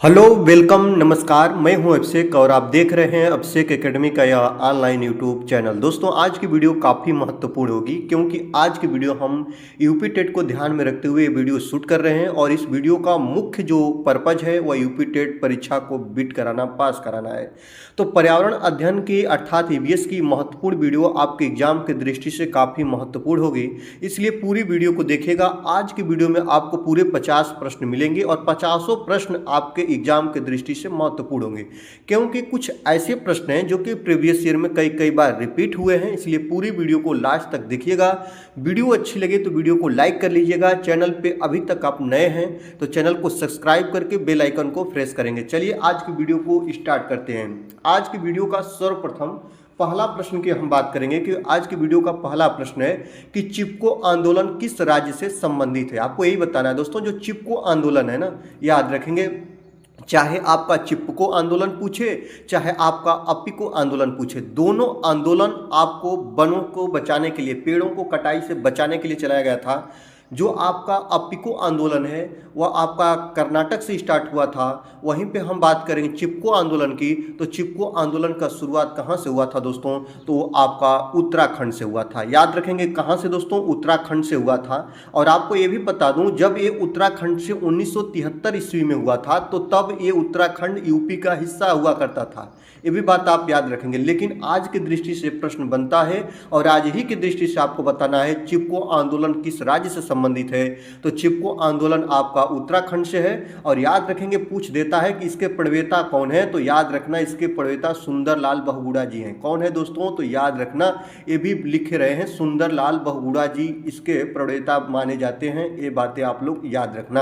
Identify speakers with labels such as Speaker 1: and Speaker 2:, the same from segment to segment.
Speaker 1: Hello welcome नमस्कार। मैं हूं अभिषेक और आप देख रहे हैं अभिषेक एकेडमी का यह ऑनलाइन यूट्यूब चैनल। दोस्तों आज की वीडियो काफ़ी महत्वपूर्ण होगी क्योंकि आज की वीडियो हम यूपी टेट को ध्यान में रखते हुए वीडियो शूट कर रहे हैं और इस वीडियो का मुख्य जो पर्पज है वह यूपी टेट परीक्षा को बीट कराना, पास कराना है। तो पर्यावरण अध्ययन की अर्थात ईवीएस की महत्वपूर्ण वीडियो आपके एग्जाम की दृष्टि से काफ़ी महत्वपूर्ण होगी, इसलिए पूरी वीडियो को देखिएगा। आज की वीडियो में आपको पूरे 50 प्रश्न मिलेंगे और 50 प्रश्न आपके एग्जाम की दृष्टि से महत्वपूर्ण होंगे क्योंकि कुछ ऐसे प्रश्न हैं जो कि प्रीवियस ईयर में कई बार रिपीट हुए हैं, इसलिए पूरी वीडियो को लास्ट तक देखिएगा। वीडियो अच्छी लगे तो वीडियो को लाइक कर लीजिएगा। चैनल पे अभी तक आप नए हैं तो चैनल को सब्सक्राइब करके बेल आइकन को प्रेस करेंगे। चलिए आज की वीडियो को स्टार्ट करते हैं। आज की वीडियो का सर्वप्रथम पहला प्रश्न की हम बात करेंगे कि आज की वीडियो का पहला प्रश्न है कि चिपको आंदोलन किस राज्य से संबंधित है। आपको यही बताना है दोस्तों, जो चिपको आंदोलन है ना, याद रखेंगे, चाहे आपका चिपको आंदोलन पूछे चाहे आपका अपिको आंदोलन पूछे, दोनों आंदोलन आपको वनों को बचाने के लिए, पेड़ों को कटाई से बचाने के लिए चलाया गया था। जो आपका अपिको आंदोलन है वह आपका कर्नाटक से स्टार्ट हुआ था। वहीं पे हम बात करेंगे चिपको आंदोलन की, तो चिपको आंदोलन का शुरुआत कहाँ से हुआ था दोस्तों, तो आपका उत्तराखंड से हुआ था। याद रखेंगे कहाँ से दोस्तों, उत्तराखंड से हुआ था। और आपको ये भी बता दूं, जब ये उत्तराखंड से 1973 ईस्वी में हुआ था तो तब ये उत्तराखंड यूपी का हिस्सा हुआ करता था। ये भी बात आप याद रखेंगे। लेकिन आज की दृष्टि से प्रश्न बनता है और आज ही की दृष्टि से आपको बताना है चिपको आंदोलन किस राज्य से संबंधित है। तो चिपको आंदोलन आपका उत्तराखंड से है। और याद रखेंगे पूछ देता है कि इसके प्रणेता कौन है, तो याद रखना इसके प्रणेता सुंदरलाल बहुगुणा जी हैं। कौन है दोस्तों, तो याद रखना ये भी लिख रहे हैं, सुंदरलाल बहुगुणा जी इसके प्रणेता माने जाते हैं। ये बातें आप लोग याद रखना।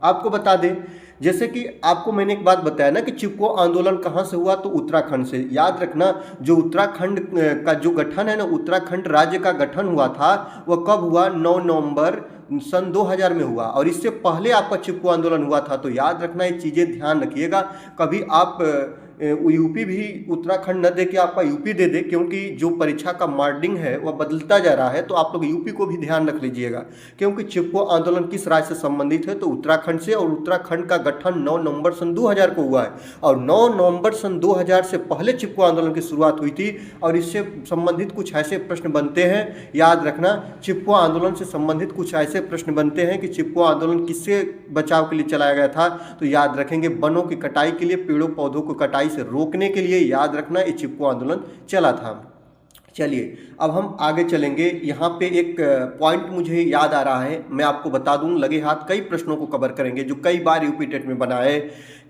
Speaker 1: आपको बता दें, जैसे कि आपको मैंने एक बात बताया ना कि चिपको आंदोलन कहाँ से हुआ, तो उत्तराखंड से। याद रखना जो उत्तराखंड का जो गठन है ना, उत्तराखंड राज्य का गठन हुआ था वह कब हुआ, 9 नवंबर सन 2000 में हुआ। और इससे पहले आपका चिपको आंदोलन हुआ था। तो याद रखना ये चीज़ें ध्यान रखिएगा। कभी आप यूपी भी उत्तराखंड न दे के आपका यूपी दे दे, क्योंकि जो परीक्षा का मार्डिंग है वह बदलता जा रहा है। तो आप लोग यूपी को भी ध्यान रख लीजिएगा क्योंकि चिपको आंदोलन किस राज्य से संबंधित है, तो उत्तराखंड से। और उत्तराखंड का गठन 9 नवंबर सन 2000 को हुआ है। और 9 नवंबर सन 2000 से पहले चिपको आंदोलन की शुरुआत हुई थी। और इससे संबंधित कुछ ऐसे प्रश्न बनते हैं, याद रखना चिपको आंदोलन से संबंधित कुछ ऐसे प्रश्न बनते हैं कि चिपको आंदोलन किससे बचाव के लिए चलाया गया था, तो याद रखेंगे वनों की कटाई के लिए, पेड़ों पौधों को कटाई से रोकने के लिए। याद रखना ये चिपको आंदोलन चला था। चलिए अब हम आगे चलेंगे। यहाँ पे एक पॉइंट मुझे याद आ रहा है, मैं आपको बता दूं, लगे हाथ कई प्रश्नों को कवर करेंगे जो कई बार यूपी टेट में बना है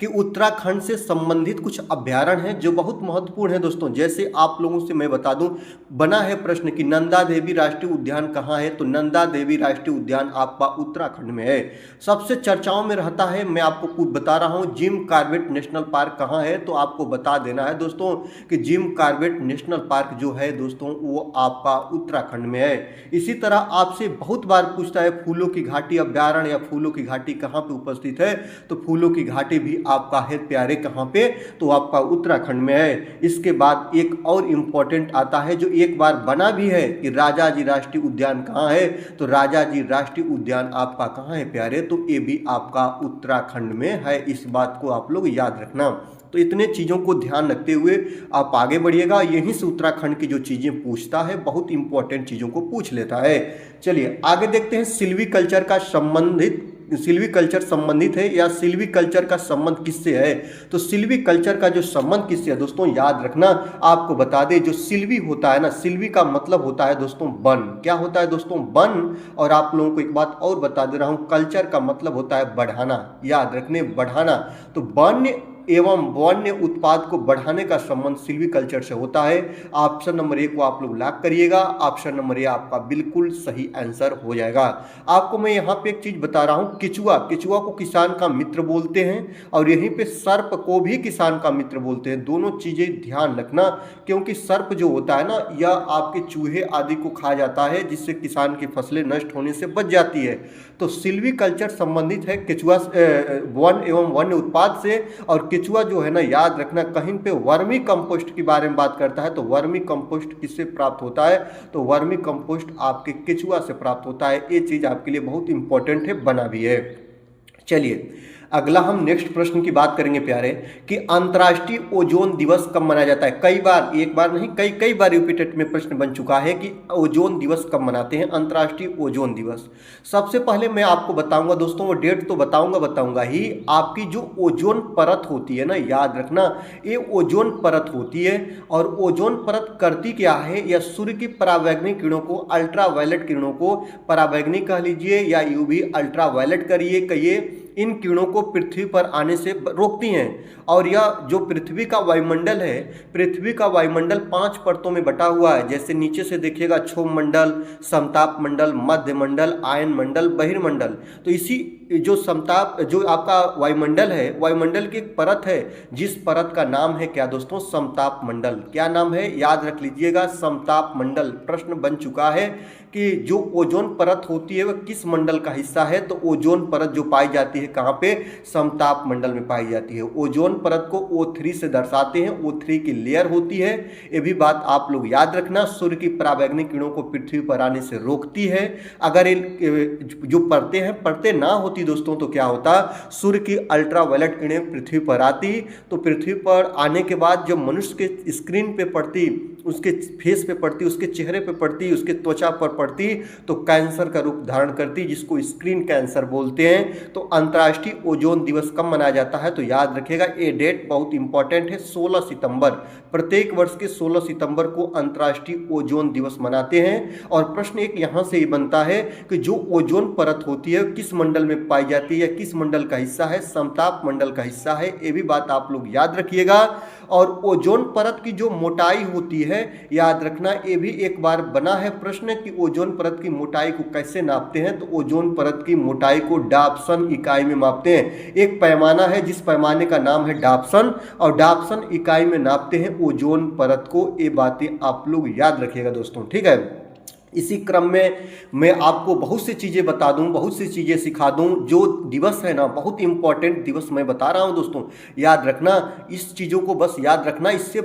Speaker 1: कि उत्तराखंड से संबंधित कुछ अभ्यारण्य हैं जो बहुत महत्वपूर्ण है दोस्तों। जैसे आप लोगों से मैं बता दूं, बना है प्रश्न कि नंदा देवी राष्ट्रीय उद्यान कहाँ है, तो नंदा देवी राष्ट्रीय उद्यान आपका उत्तराखंड में है। सबसे चर्चाओं में रहता है, मैं आपको कुछ बता रहा हूँ, जिम कॉर्बेट नेशनल पार्क कहाँ है, तो आपको बता देना है दोस्तों कि जिम कॉर्बेट नेशनल पार्क जो है दोस्तों वो आपका उत्तराखंड में है। इसी तरह आपसे बहुत बार पूछता है फूलों की घाटी अभ्यारण्य या फूलों की घाटी कहाँ पे उपस्थित है, तो फूलों की घाटी भी आपका है प्यारे कहाँ पे, तो आपका उत्तराखंड में है। इसके बाद एक और इम्पोर्टेंट आता है जो एक बार बना भी है कि राजा जी राष्ट्रीय उद्यान कहाँ है, तो राजा जी राष्ट्रीय उद्यान आपका कहाँ है प्यारे, तो ये भी आपका उत्तराखंड में है। इस बात को आप लोग याद रखना। तो इतने चीज़ों को ध्यान रखते हुए आप आगे बढ़िएगा। यहीं से उत्तराखंड की जो चीज़ें पूछता है, बहुत इंपॉर्टेंट चीज़ों को पूछ लेता है। चलिए आगे देखते हैं, सिल्वीकल्चर का संबंधित, सिल्वीकल्चर संबंधित है या सिल्वीकल्चर का संबंध किससे है, तो सिल्वीकल्चर का जो संबंध किससे है दोस्तों, याद रखना। आपको बता दें जो सिल्वी होता है ना, सिल्वी का मतलब होता है दोस्तों वन। क्या होता है दोस्तों, वन। और आप लोगों को एक बात और बता दे रहा हूँ, कल्चर का मतलब होता है बढ़ाना। याद रखने, बढ़ाना। तो वन्य एवं वन्य उत्पाद को बढ़ाने का संबंध सिल्वीकल्चर से होता है। ऑप्शन नंबर 1 को आप लोग लॉक करिएगा। ऑप्शन नंबर ए आपका बिल्कुल सही आंसर हो जाएगा। आपको मैं यहाँ पे एक चीज बता रहा हूँ, केचुआ, केचुआ को किसान का मित्र बोलते हैं और यहीं पे सर्प को भी किसान का मित्र बोलते हैं। दोनों चीजें ध्यान रखना, क्योंकि सर्प जो होता है ना, यह आपके चूहे आदि को खा जाता है, जिससे किसान की फसलें नष्ट होने से बच जाती है। तो सिल्वीकल्चर संबंधित है केचुआ वन एवं वन्य उत्पाद से। और केचुआ जो है ना, याद रखना, कहीं पे वर्मी कंपोस्ट के बारे में बात करता है, तो वर्मी कंपोस्ट किससे प्राप्त होता है, तो वर्मी कंपोस्ट आपके केचुआ से प्राप्त होता है। ये चीज आपके लिए बहुत इंपॉर्टेंट है, बना भी है। चलिए अगला हम नेक्स्ट प्रश्न की बात करेंगे प्यारे कि अंतर्राष्ट्रीय ओजोन दिवस कब मनाया जाता है। कई बार, एक बार नहीं कई बार यूपी टेट में प्रश्न बन चुका है कि ओजोन दिवस कब मनाते हैं, अंतर्राष्ट्रीय ओजोन दिवस। सबसे पहले मैं आपको बताऊंगा दोस्तों, वो डेट तो बताऊंगा ही। आपकी जो ओजोन परत होती है ना, याद रखना, ये ओजोन परत होती है और ओजोन परत करती क्या है, या सूर्य की परावैंगनिक किरणों को, अल्ट्रावायलेट किरणों को, परावैंगनिक कह लीजिए या यूवी अल्ट्रावायलेट कहिए, इन किरणों को पृथ्वी पर आने से रोकती हैं। और यह जो पृथ्वी का वायुमंडल है, पृथ्वी का वायुमंडल 5 परतों में बटा हुआ है। जैसे नीचे से देखिएगा, क्षोभ मंडल, समताप मंडल, मध्य मंडल, आयन मंडल, बहिर्मंडल। तो इसी जो समताप, जो आपका वायुमंडल है, वायुमंडल की एक परत है, जिस परत का नाम है क्या दोस्तों, समताप मंडल। क्या नाम है, याद रख लीजिएगा, समताप मंडल। प्रश्न बन चुका है कि जो ओजोन परत होती है वह किस मंडल का हिस्सा है। तो ओजोन परत जो पाई जाती है कहाँ पे, समताप मंडल में पाई जाती है। ओजोन परत को O3 से दर्शाते हैं, O3 की लेयर होती है। ये भी बात आप लोग याद रखना। सूर्य की परावैंगनिक किरणों को पृथ्वी पर आने से रोकती है। अगर जो परतें ना होती दोस्तों, तो क्या होता, सूर्य की अल्ट्रावायलेट किरणें पृथ्वी पर आती, तो पृथ्वी पर आने के बाद जब मनुष्य के स्क्रीन पे पड़ती, उसके फेस पे पड़ती, उसके चेहरे पे पड़ती, उसके त्वचा पर पड़ती, तो कैंसर का रूप धारण करती, जिसको स्क्रीन कैंसर बोलते हैं। तो अंतर्राष्ट्रीय ओजोन दिवस कब मनाया जाता है, तो याद रखिएगा, ये डेट बहुत इंपॉर्टेंट है, 16 सितंबर। प्रत्येक वर्ष के 16 सितंबर को अंतर्राष्ट्रीय ओजोन दिवस मनाते हैं। और प्रश्न एक यहाँ से ही बनता है कि जो ओजोन परत होती है किस मंडल में पाई जाती है, किस मंडल का हिस्सा है, समताप मंडल का हिस्सा है। ये भी बात आप लोग याद रखिएगा। और ओजोन परत की जो मोटाई होती है, याद रखना, ये भी एक बार बना है प्रश्न कि ओजोन परत की मोटाई को कैसे नापते हैं। तो ओजोन परत की मोटाई को डाप्सन इकाई में मापते हैं। एक पैमाना है जिस पैमाने का नाम है डाप्सन, और डाप्सन इकाई में नापते हैं ओजोन परत को। ये बातें आप लोग याद रखिएगा दोस्तों, ठीक है। इसी क्रम में मैं आपको बहुत सी चीज़ें बता दूं, बहुत सी चीज़ें सिखा दूं। जो दिवस है ना, बहुत इंपॉर्टेंट दिवस मैं बता रहा हूं दोस्तों, याद रखना। इस चीज़ों को बस याद रखना। इससे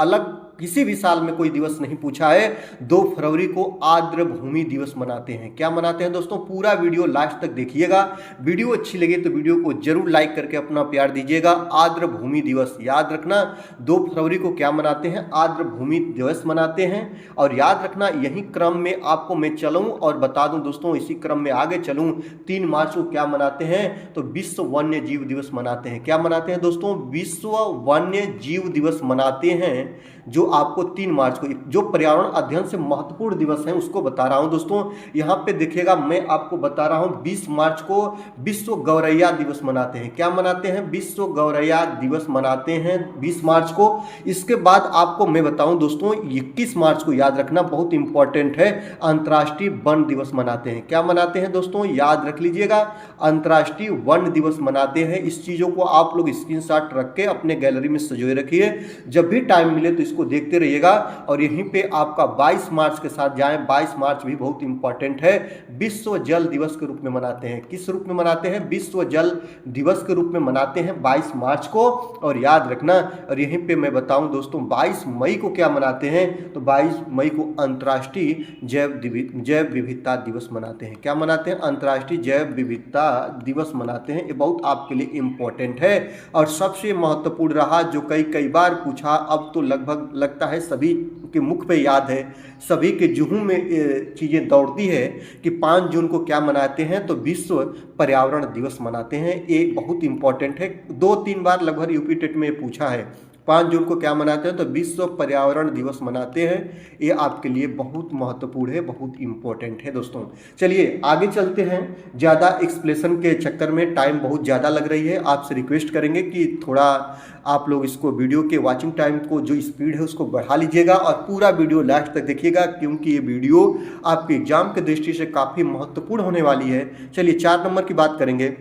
Speaker 1: अलग किसी भी साल में कोई दिवस नहीं पूछा है। 2 फरवरी को आर्द्र भूमि दिवस मनाते हैं। क्या मनाते हैं दोस्तों, पूरा वीडियो लास्ट तक देखिएगा। वीडियो अच्छी लगे तो वीडियो को जरूर लाइक करके अपना प्यार दीजिएगा। आर्द्र भूमि दिवस, याद रखना, 2 फरवरी को क्या मनाते हैं, आर्द्र भूमि दिवस मनाते हैं। और याद रखना, यही क्रम में आपको मैं चलूँ और बता दूँ दोस्तों, इसी क्रम में आगे चलूँ। 3 मार्च को क्या मनाते हैं, तो विश्व वन्य जीव दिवस मनाते हैं। क्या मनाते हैं दोस्तों, विश्व वन्य जीव दिवस मनाते हैं। जो आपको 3 मार्च को, जो पर्यावरण अध्ययन से महत्वपूर्ण दिवस है उसको बता रहा हूं दोस्तों। यहां पे देखिएगा, मैं आपको बता रहा हूं 20 मार्च को विश्व गौरैया दिवस मनाते हैं। क्या मनाते हैं, विश्व गौरैया दिवस मनाते हैं 20 मार्च को। इसके बाद आपको मैं बताऊं दोस्तों, 21 मार्च को याद रखना, बहुत इंपॉर्टेंट है, अंतर्राष्ट्रीय वन दिवस मनाते हैं। क्या मनाते हैं दोस्तों, याद रख लीजिएगा, अंतर्राष्ट्रीय वन दिवस मनाते हैं। इस चीजों को आप लोग स्क्रीनशॉट रख के अपने गैलरी में सजोए रखिए, जब भी टाइम मिले तो इसको देखते रहिएगा। और यहीं पे आपका 22 मार्च के साथ जाएं, 22 मार्च भी बहुत इंपॉर्टेंट है, विश्व जल दिवस के रूप में मनाते हैं। किस रूप में मनाते हैं, विश्व जल दिवस के रूप में मनाते हैं 22 मार्च को। और याद रखना, और यहीं पे मैं बताऊं दोस्तों, 22 मई को क्या मनाते हैं, तो 22 मई को अंतर्राष्ट्रीय जैव विविधता दिवस मनाते हैं। क्या मनाते हैं, अंतर्राष्ट्रीय जैव विविधता दिवस मनाते हैं। ये बहुत आपके लिए इंपॉर्टेंट है। और सबसे महत्वपूर्ण रहा, जो कई बार पूछा, अब तो लगभग लगता है सभी के मुख पे याद है, सभी के जुहू में चीज़ें दौड़ती है कि 5 जून को क्या मनाते हैं, तो विश्व पर्यावरण दिवस मनाते हैं। ये बहुत इंपॉर्टेंट है, 2-3 बार लगभग यूपी टेट में पूछा है। 5 जून को क्या मनाते हैं, तो विश्व पर्यावरण दिवस मनाते हैं। ये आपके लिए बहुत महत्वपूर्ण है, बहुत इंपॉर्टेंट है दोस्तों। चलिए आगे चलते हैं। ज़्यादा एक्सप्लेनेशन के चक्कर में टाइम बहुत ज़्यादा लग रही है। आपसे रिक्वेस्ट करेंगे कि थोड़ा आप लोग इसको, वीडियो के वॉचिंग टाइम को, जो स्पीड है उसको बढ़ा लीजिएगा और पूरा वीडियो लास्ट तक देखिएगा, क्योंकि ये वीडियो आपके एग्जाम की दृष्टि से काफ़ी महत्वपूर्ण होने वाली है। चलिए 4 नंबर की बात करेंगे।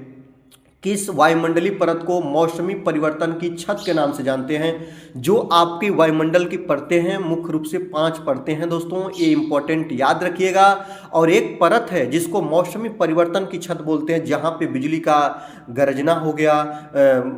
Speaker 1: किस वायुमंडलीय परत को मौसमी परिवर्तन की छत के नाम से जानते हैं। जो आपकी वायुमंडल की परतें हैं, मुख्य रूप से 5 परतें हैं दोस्तों, ये इंपॉर्टेंट याद रखिएगा। और एक परत है जिसको मौसमी परिवर्तन की छत बोलते हैं, जहाँ पे बिजली का गरजना हो गया,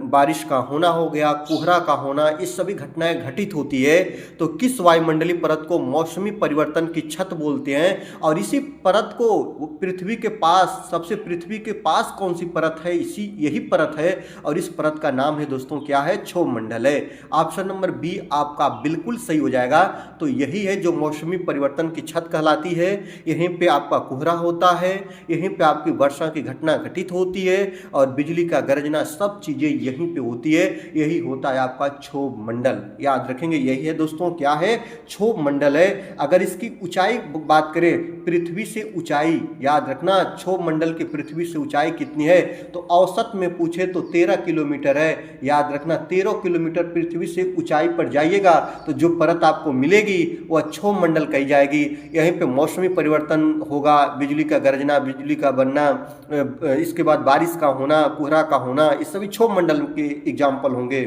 Speaker 1: बारिश का होना हो गया, कोहरा का होना, ये सभी घटनाएं घटित होती है। तो किस वायुमंडलीय परत को मौसमी परिवर्तन की छत बोलते हैं। और इसी परत को पृथ्वी के पास, सबसे पृथ्वी के पास कौन सी परत है, इसी यही परत है और इस परत का नाम है दोस्तों क्या है, क्षोभ मंडल है। ऑप्शन नंबर बी आपका बिल्कुल सही हो जाएगा। तो यही है जो मौसमी परिवर्तन की छत कहलाती है। यहीं पे आपका कोहरा होता है, यहीं पे आपकी वर्षा की घटना घटित होती है और बिजली का गरजना सब चीजें यहीं पे होती है। यही होता है आपका क्षोभ मंडल। याद रखेंगे यही है दोस्तों क्या है, क्षोभ मंडल है। अगर इसकी ऊंचाई बात करें, पृथ्वी से ऊंचाई, याद रखना क्षोभ मंडल की पृथ्वी से ऊंचाई कितनी है, तो औसत में पूछे तो 13 किलोमीटर है। याद रखना 13 किलोमीटर पृथ्वी से ऊंचाई पर जाइएगा तो जो परत आपको मिलेगी वह क्षोभ मंडल कही जाएगी। यहीं पे मौसमी परिवर्तन होगा, बिजली का गरजना, बिजली का बनना, इसके बाद बारिश का होना, कोहरा का होना, ये सभी क्षोभ मंडल के एग्जाम्पल होंगे।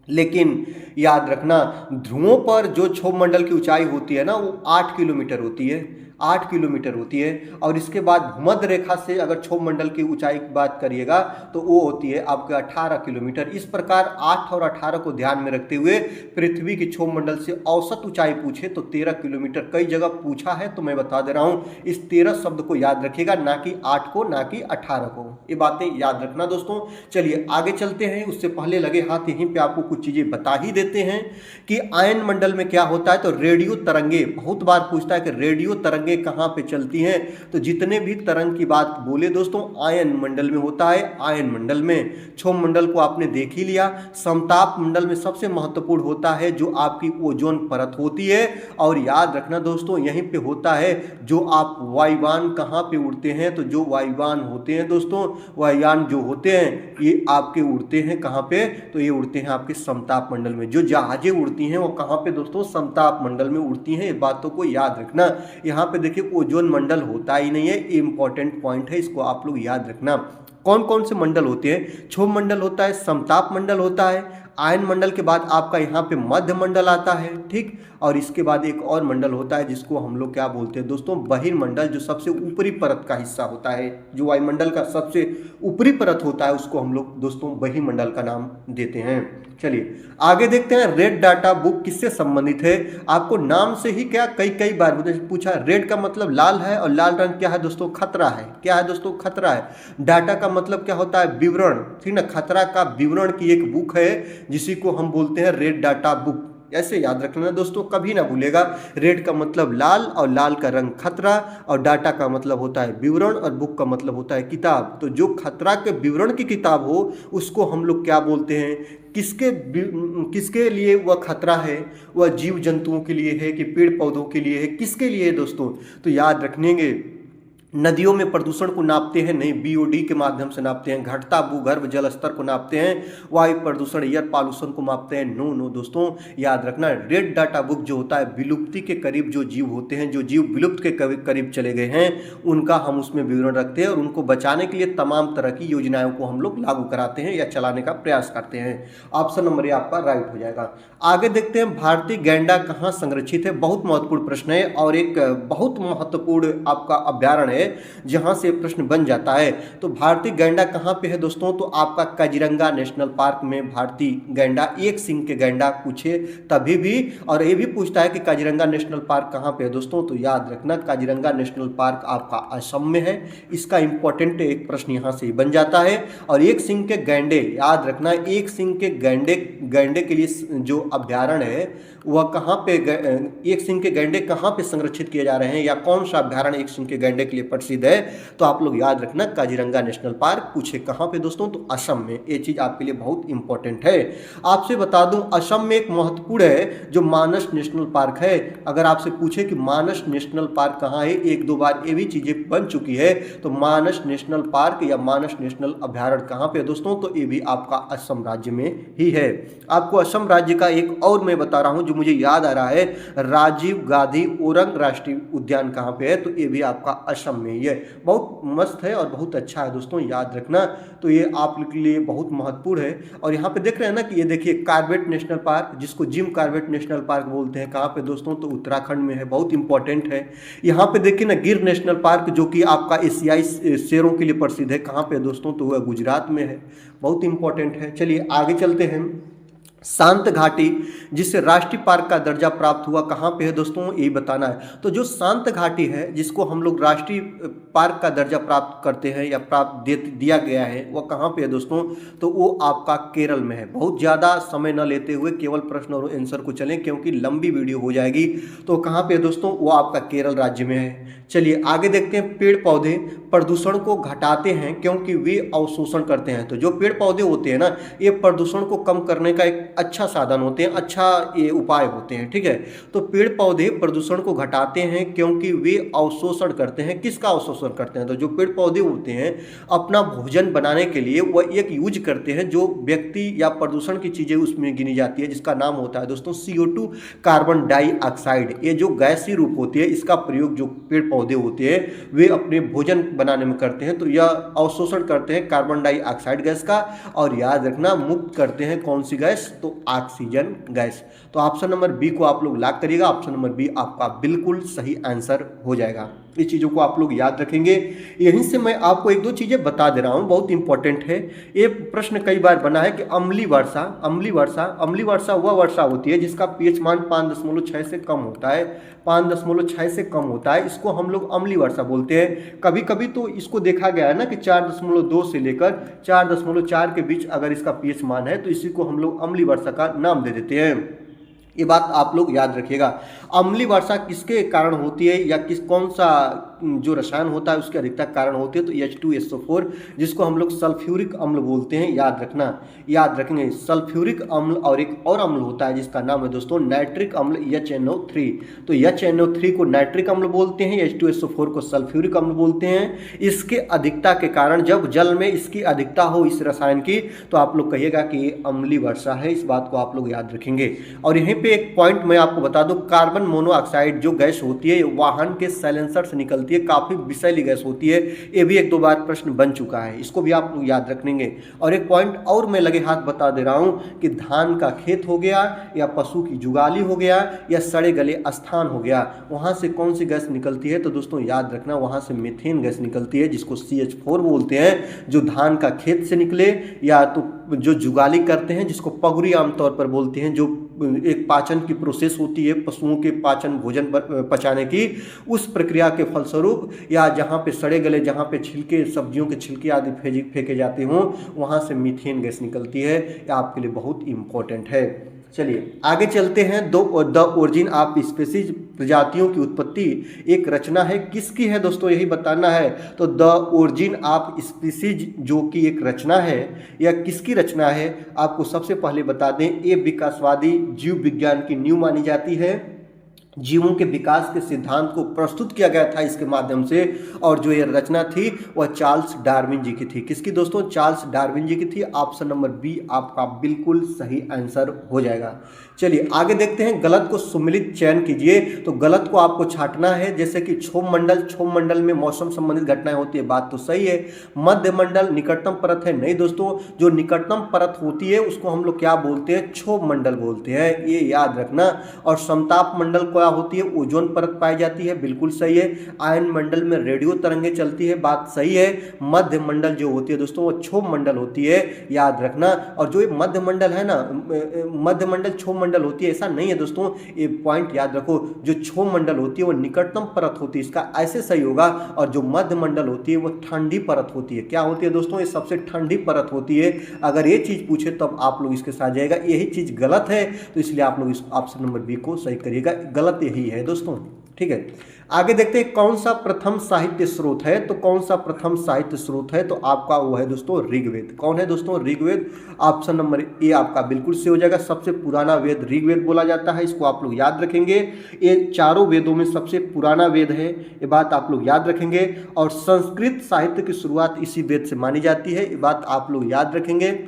Speaker 1: लेकिन याद रखना ध्रुवों पर जो क्षोभ मंडल की ऊंचाई होती है ना वो 8 किलोमीटर होती है, 8 किलोमीटर होती है। और इसके बाद भूमध्य रेखा से अगर क्षोभ मंडल की ऊंचाई की बात करिएगा तो वो होती है आपके 18 किलोमीटर। इस प्रकार 8 और 18 को ध्यान में रखते हुए पृथ्वी के क्षोभ मंडल से औसत ऊंचाई पूछे तो 13 किलोमीटर। कई जगह पूछा है तो मैं बता दे रहा हूं, इस 13 शब्द को याद रखिएगा, ना कि 8 को, ना कि 18 को। ये बातें याद रखना दोस्तों। चलिए आगे चलते हैं, उससे पहले लगे हाथ यहीं पे आपको कुछ चीजें बता ही देते हैं कि आयन मंडल में क्या होता है। तो रेडियो तरंगे, बहुत बार पूछता है कि रेडियो तरंगे कहां पे चलती हैं, तो जितने भी तरंग की बात बोले दोस्तों आयन मंडल में होता है। आयन मंडल में क्षोभ मंडल को आपने देख ही लिया। समताप मंडल में सबसे महत्वपूर्ण होता है जो आपकी ओजोन परत होती है। और याद रखना दोस्तों यहीं पे होता है जो आप वायुयान कहां पे उड़ते हैं, तो जो वायुयान होते हैं दोस्तों, वायुयान जो होते हैं ये आपके उड़ते हैं कहां पे, तो ये उड़ते हैं आपके समताप मंडल में। जो जहाजें उड़ती हैं वो कहां पे दोस्तों, समताप मंडल में उड़ती हैं। ये बातों को याद रखना। यहाँ पे देखिए ओजोन मंडल होता ही नहीं है, इंपॉर्टेंट पॉइंट है, इसको आप लोग याद रखना। कौन कौन से मंडल होते हैं, क्षोभ मंडल होता है, समताप मंडल होता है, आयन मंडल के बाद आपका यहाँ पे मध्य मंडल आता है, ठीक। और इसके बाद एक और मंडल होता है जिसको हम लोग क्या बोलते हैं दोस्तों, बहिर्मंडल, जो सबसे ऊपरी परत का हिस्सा होता है। जो वायुमंडल का सबसे ऊपरी परत होता है उसको हम लोग दोस्तों बहिर्मंडल का नाम देते हैं। चलिए आगे देखते हैं, रेड डाटा बुक किससे संबंधित है। आपको नाम से ही क्या कई बार पूछा, रेड का मतलब लाल है और लाल रंग क्या है दोस्तों, खतरा है। क्या है दोस्तों, खतरा है। डाटा का मतलब क्या होता है, विवरण, ठीक ना। खतरा का विवरण की एक बुक है जिसी को हम बोलते हैं रेड डाटा बुक। ऐसे याद रखना दोस्तों, कभी ना भूलेगा। रेड का मतलब लाल और लाल का रंग खतरा, और डाटा का मतलब होता है विवरण, और बुक का मतलब होता है किताब। तो जो खतरा के विवरण की किताब हो उसको हम लोग क्या बोलते हैं, किसके लिए वह खतरा है, वह जीव जंतुओं के लिए है कि पेड़ पौधों के लिए है, किसके लिए है दोस्तों। तो याद रखेंगे नदियों में प्रदूषण को नापते हैं, नहीं, बीओडी के माध्यम से नापते हैं। घटता भूगर्भ जल स्तर को नापते हैं। वायु प्रदूषण, एयर पॉल्यूशन को मापते हैं। नो दोस्तों, याद रखना रेड डाटा बुक जो होता है विलुप्ति के करीब जो जीव होते हैं, जो जीव विलुप्त के करीब चले गए हैं, उनका हम उसमें विवरण रखते हैं और उनको बचाने के लिए तमाम तरह की योजनाओं को हम लोग लागू कराते हैं या चलाने का प्रयास करते हैं। ऑप्शन नंबर ये आपका राइट हो जाएगा। आगे देखते हैं, भारतीय गैंडा कहाँ संरक्षित है। बहुत महत्वपूर्ण प्रश्न है और एक बहुत महत्वपूर्ण आपका अभ्यारण्य है जहां से प्रश्न बन जाता है। तो भारतीय गैंडा कहां पे है दोस्तों, तो आपका काजीरंगा नेशनल पार्क में भारतीय गैंडा, एक सिंह के गैंडा पूछे तभी भी, और ये भी पूछता है कि काजीरंगा नेशनल पार्क कहां पे है दोस्तों, तो याद रखना काजीरंगा नेशनल पार्क आपका असम में है। इसका इंपॉर्टेंट एक प्रश्न यहां से बन जाता है। और एक सिंह के गैंडे, याद रखना एक सिंह के गैंडे के लिए जो अभ्यारण्य है वह कहां पे, एक सिंह के गैंडे कहां पे संरक्षित किए जा रहे हैं, या कौन सा अभ्यारण्य एक सिंह के गैंडे के लिए प्रसिद्ध है, तो आप लोग याद रखना काजीरंगा नेशनल पार्क। पूछे कहां पे दोस्तों, तो असम में। ये चीज आपके लिए बहुत इंपॉर्टेंट है। आपसे बता दूं असम में एक महत्वपूर्ण है जो मानस नेशनल पार्क है। अगर आपसे पूछे कि मानस नेशनल पार्क कहां है, एक दो बार ये भी चीजें बन चुकी है, तो मानस नेशनल पार्क या मानस नेशनल अभ्यारण्य कहां पे दोस्तों, तो ये भी आपका असम राज्य में ही है। आपको असम राज्य का एक और मैं बता रहा हूं जो मुझे याद आ रहा है, राजीव गांधी ओरंग राष्ट्रीय उद्यान कहां पे है, तो ये भी आपका असम में ही है। बहुत मस्त है और बहुत अच्छा है दोस्तों, याद रखना। तो ये आपके लिए बहुत महत्वपूर्ण है। और यहाँ पे देख रहे हैं ना कि ये देखिए कॉर्बेट नेशनल पार्क, जिसको जिम कॉर्बेट नेशनल पार्क बोलते हैं, कहाँ पे दोस्तों, तो उत्तराखंड में है। बहुत इंपॉर्टेंट है। यहाँ पे देखिए ना गिर नेशनल पार्क जो कि आपका एशियाई शेरों के लिए प्रसिद्ध है, कहाँ पे दोस्तों, तो वह गुजरात में है। बहुत इंपॉर्टेंट है। चलिए आगे चलते हैं। शांत घाटी जिसे राष्ट्रीय पार्क का दर्जा प्राप्त हुआ कहाँ पे है दोस्तों, ये बताना है। तो जो शांत घाटी है जिसको हम लोग राष्ट्रीय पार्क का दर्जा प्राप्त करते हैं या दिया गया है, वो कहाँ पे है दोस्तों, तो वो आपका केरल में है। बहुत ज़्यादा समय न लेते हुए केवल प्रश्न और आंसर को चलें क्योंकि लंबी वीडियो हो जाएगी। तो कहाँ पे है दोस्तों, वो आपका केरल राज्य में है। चलिए आगे देखते हैं। पेड़ पौधे प्रदूषण को घटाते हैं क्योंकि वे अवशोषण करते हैं। तो जो पेड़ पौधे होते हैं ना, ये प्रदूषण को कम करने का एक अच्छा साधन होते हैं, अच्छा ये उपाय होते हैं, ठीक है। तो पेड़ पौधे प्रदूषण को घटाते हैं क्योंकि वे अवशोषण करते हैं। किसका अवशोषण करते हैं, तो जो पेड़ पौधे होते हैं अपना भोजन बनाने के लिए वह एक यूज करते हैं जो व्यक्ति या प्रदूषण की चीज़ें उसमें गिनी जाती है, जिसका नाम होता है दोस्तों CO2 कार्बन डाइऑक्साइड। ये जो गैसीय रूप होती है, इसका प्रयोग जो पेड़ पौधे होते हैं वे अपने भोजन बनाने में करते हैं। तो यह अवशोषण करते हैं कार्बन डाइऑक्साइड गैस का, और याद रखना मुक्त करते हैं कौन सी गैस, तो ऑक्सीजन गैस। तो ऑप्शन नंबर बी को आप लोग लॉक करिएगा। ऑप्शन नंबर बी आपका बिल्कुल सही आंसर हो जाएगा। इस चीज़ों को आप लोग याद रखेंगे। यहीं से मैं आपको एक दो चीज़ें बता दे रहा हूँ, बहुत इंपॉर्टेंट है। ये प्रश्न कई बार बना है कि अम्लीय वर्षा वह वर्षा होती है जिसका pH मान 5.6 से कम होता है, 5.6 से कम होता है, इसको हम लोग अम्लीय वर्षा बोलते हैं। कभी कभी तो इसको देखा गया है ना कि 4.2 से लेकर 4.4 के बीच अगर इसका pH मान है तो इसी को हम लोग अम्लीय वर्षा का नाम दे देते हैं। ये बात आप लोग याद रखिएगा। अम्लीय वर्षा किसके कारण होती है या कौन सा जो रसायन होता है उसकी अधिकता कारण होती है, तो H2SO4 जिसको हम लोग सल्फ्यूरिक अम्ल बोलते हैं। याद रखेंगे सल्फ्यूरिक अम्ल, और एक और अम्ल होता है जिसका नाम है दोस्तों नाइट्रिक अम्ल HNO3। तो HNO3 को नाइट्रिक अम्ल बोलते हैं, H2SO4 को सल्फ्यूरिक अम्ल बोलते हैं। इसके अधिकता के कारण जब जल में इसकी अधिकता हो इस रसायन की तो आप लोग कहिएगा कि ये अम्लीय वर्षा है। इस बात को आप लोग याद रखेंगे। और यहीं पे एक पॉइंट मैं आपको बता दूं, कार्बन मोनोऑक्साइड जो गैस होती है वाहन के साइलेंसर से निकलती है, काफी विषैली गैस होती है। ये भी एक दो बार प्रश्न बन चुका है, इसको भी आप लोग याद रखेंगे। और एक पॉइंट और मैं लगे हाथ बता दे रहा हूं कि धान का खेत हो गया या पशु की जुगाली हो गया या सड़े गले स्थान हो गया, वहां से कौन सी गैस निकलती है, तो दोस्तों याद रखना वहां से मीथेन गैस निकलती है जिसको CH4 बोलते हैं। जो धान का खेत से निकले या तो जो जुगाली करते हैं जिसको पगुरी आमतौर पर बोलते हैं, जो एक पाचन की प्रोसेस होती है पशुओं के पाचन भोजन पचाने की, उस प्रक्रिया के फलस्वरूप या जहाँ पे सड़े गले जहाँ पे छिलके सब्जियों के छिलके आदि फेंके जाते हों वहाँ से मीथेन गैस निकलती है। यह आपके लिए बहुत इंपॉर्टेंट है। चलिए आगे चलते हैं। द ओरिजिन ऑफ स्पीसीज प्रजातियों की उत्पत्ति एक रचना है, किसकी है दोस्तों यही बताना है। तो द ओरिजिन ऑफ स्पीसीज जो कि एक रचना है या किसकी रचना है, आपको सबसे पहले बता दें ये विकासवादी जीव विज्ञान की नींव मानी जाती है। जीवों के विकास के सिद्धांत को प्रस्तुत किया गया था इसके माध्यम से, और जो ये रचना थी वह चार्ल्स डार्विन जी की थी। किसकी दोस्तों, चार्ल्स डार्विन जी की थी। ऑप्शन नंबर बी आपका बिल्कुल सही आंसर हो जाएगा। चलिए आगे देखते हैं। गलत को सुमिलित चयन कीजिए। तो गलत को आपको छांटना है, जैसे कि क्षोभ मंडल में मौसम संबंधित घटनाएं होती है, बात तो सही है। मध्य मंडल निकटतम परत है, नहीं दोस्तों, जो निकटतम परत होती है उसको हम लोग क्या बोलते हैं, क्षोभ मंडल बोलते हैं, ये याद रखना। और समताप मंडल क्या होती है, ओजोन परत पाई जाती है, बिल्कुल सही है। आयन मंडल में रेडियो तरंगे चलती है, बात सही है। मध्य मंडल जो होती है दोस्तों वो क्षोभ मंडल होती है, याद रखना। और जो मध्य मंडल है ना, मध्य मंडल क्षोभ मंडल होती है ऐसा नहीं है दोस्तों, ये पॉइंट याद रखो। जो क्षोभ मंडल होती है वो निकटतम परत होती है, इसका ऐसे सही होगा। और जो मध्य मंडल होती है वो ठंडी परत होती है। क्या होती है दोस्तों, ये सबसे ठंडी परत होती है। अगर ये चीज पूछे तब आप लोग इसके साथ जाएगा, यही चीज गलत है, तो इसलिए आप लोग इस ऑप्शन नंबर बी को सही करिएगा, गलत यही है दोस्तों, ठीक है। आगे देखते हैं कौन सा प्रथम साहित्य स्रोत है। तो कौन सा प्रथम साहित्य स्रोत है, तो आपका वो है दोस्तों ऋग्वेद। कौन है दोस्तों, ऋग्वेद। ऑप्शन नंबर ए आपका बिल्कुल सही हो जाएगा। सबसे पुराना वेद ऋग्वेद बोला जाता है, इसको आप लोग याद रखेंगे। ये चारों वेदों में सबसे पुराना वेद है, ये बात आप लोग याद रखेंगे। और संस्कृत साहित्य की शुरुआत इसी वेद से मानी जाती है, ये बात आप लोग याद रखेंगे।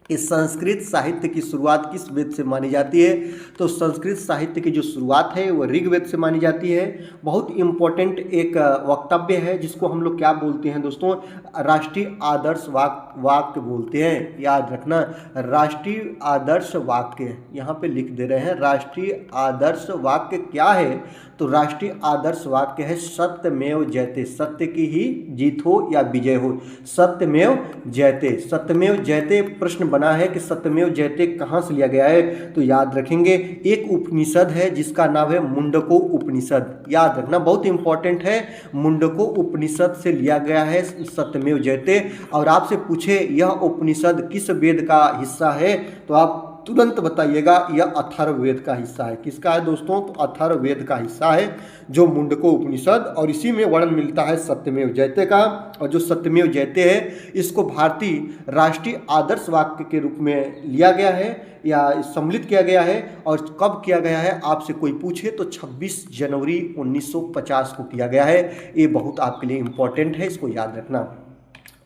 Speaker 1: इस संस्कृत साहित्य की शुरुआत किस वेद से मानी जाती है, तो संस्कृत साहित्य की जो शुरुआत है वो ऋग्वेद से मानी जाती है। बहुत इंपॉर्टेंट एक वक्तव्य है जिसको हम लोग क्या बोलते हैं दोस्तों, राष्ट्रीय आदर्श वाक्य बोलते हैं, याद रखना। राष्ट्रीय आदर्श वाक्य यहाँ पे लिख दे रहे हैं। राष्ट्रीय आदर्श वाक्य क्या है, तो राष्ट्रीय आदर्श वाक्य है सत्यमेव जयते, सत्य की ही जीत हो या विजय हो, सत्यमेव जयते। सत्यमेव जयते प्रश्न बना है कि सत्यमेव जयते कहाँ से लिया गया है, तो याद रखेंगे एक उपनिषद है जिसका नाम है मुंडको उपनिषद। याद रखना, बहुत इंपॉर्टेंट है, मुंडको उपनिषद से लिया गया है सत्यमेव जयते। और आपसे पूछे यह उपनिषद किस वेद का हिस्सा है, तो आप तुरंत बताइएगा यह अथर्ववेद का हिस्सा है। किसका है दोस्तों, तो अथर्ववेद का हिस्सा है जो मुंडको उपनिषद, और इसी में वर्णन मिलता है सत्यमेव जयते का। और जो सत्यमेव जयते है इसको भारतीय राष्ट्रीय आदर्श वाक्य के रूप में लिया गया है या सम्मिलित किया गया है। और कब किया गया है आपसे कोई पूछे तो 26 जनवरी 1950 को किया गया है। ये बहुत आपके लिए इंपॉर्टेंट है, इसको याद रखना।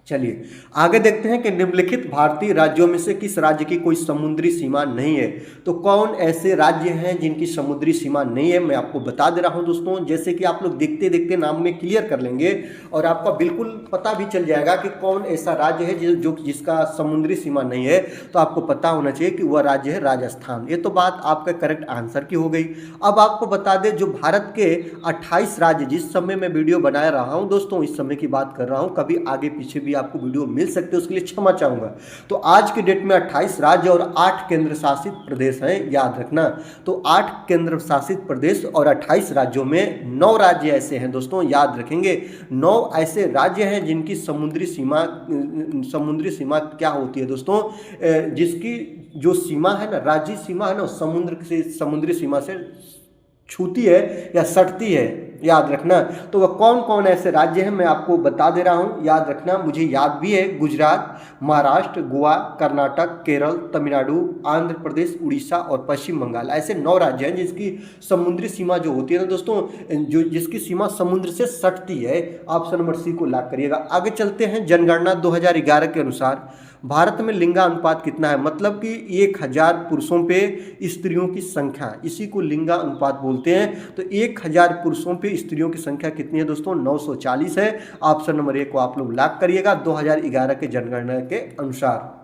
Speaker 1: चलिए आगे देखते हैं कि निम्नलिखित भारतीय राज्यों में से किस राज्य की कोई समुद्री सीमा नहीं है। तो कौन ऐसे राज्य हैं जिनकी समुद्री सीमा नहीं है, मैं आपको बता दे रहा हूं दोस्तों। जैसे कि आप लोग देखते देखते नाम में क्लियर कर लेंगे और आपका बिल्कुल पता भी चल जाएगा कि कौन ऐसा राज्य है जो जिसका समुद्री सीमा नहीं है। तो आपको पता होना चाहिए कि वह राज्य है राजस्थान। ये तो बात आपका करेक्ट आंसर की हो गई। अब आपको बता दें जो भारत के 28 राज्य, जिस समय मैं वीडियो बना रहा हूं दोस्तों, इस समय की बात कर रहा हूं, कभी आगे पीछे भी आपको वीडियो मिल सकते हैं, उसके लिए क्षमा चाहूंगा। तो आज के डेट में 28 राज्य और 8 केंद्र शासित प्रदेश हैं, याद रखना। तो 8 केंद्र शासित प्रदेश और 28 राज्यों में 9 राज्य ऐसे हैं दोस्तों, याद रखेंगे 9 ऐसे राज्य हैं जिनकी समुद्री सीमा क्या होती है दोस्तों, जिसकी जो सीमा है ना, राज्य सीमा है ना, समुद्री सीमा से छूती है या सटती है, याद रखना। तो वह कौन कौन ऐसे राज्य हैं मैं आपको बता दे रहा हूं, याद रखना। मुझे याद भी है, गुजरात, महाराष्ट्र, गोवा, कर्नाटक, केरल, तमिलनाडु, आंध्र प्रदेश, उड़ीसा और पश्चिम बंगाल। ऐसे 9 राज्य हैं जिसकी समुद्री सीमा जो होती है ना दोस्तों, जो जिसकी सीमा समुद्र से सटती है। ऑप्शन नंबर सी को लॉक करिएगा। आगे चलते हैं। जनगणना 2011 के अनुसार भारत में लिंगानुपात कितना है, मतलब कि 1000 पुरुषों पे स्त्रियों की संख्या, इसी को लिंगानुपात बोलते हैं। तो 1000 पुरुषों पे स्त्रियों की संख्या कितनी है दोस्तों, 940 है। ऑप्शन नंबर ए को आप लोग लॉक करिएगा 2011 के जनगणना के अनुसार।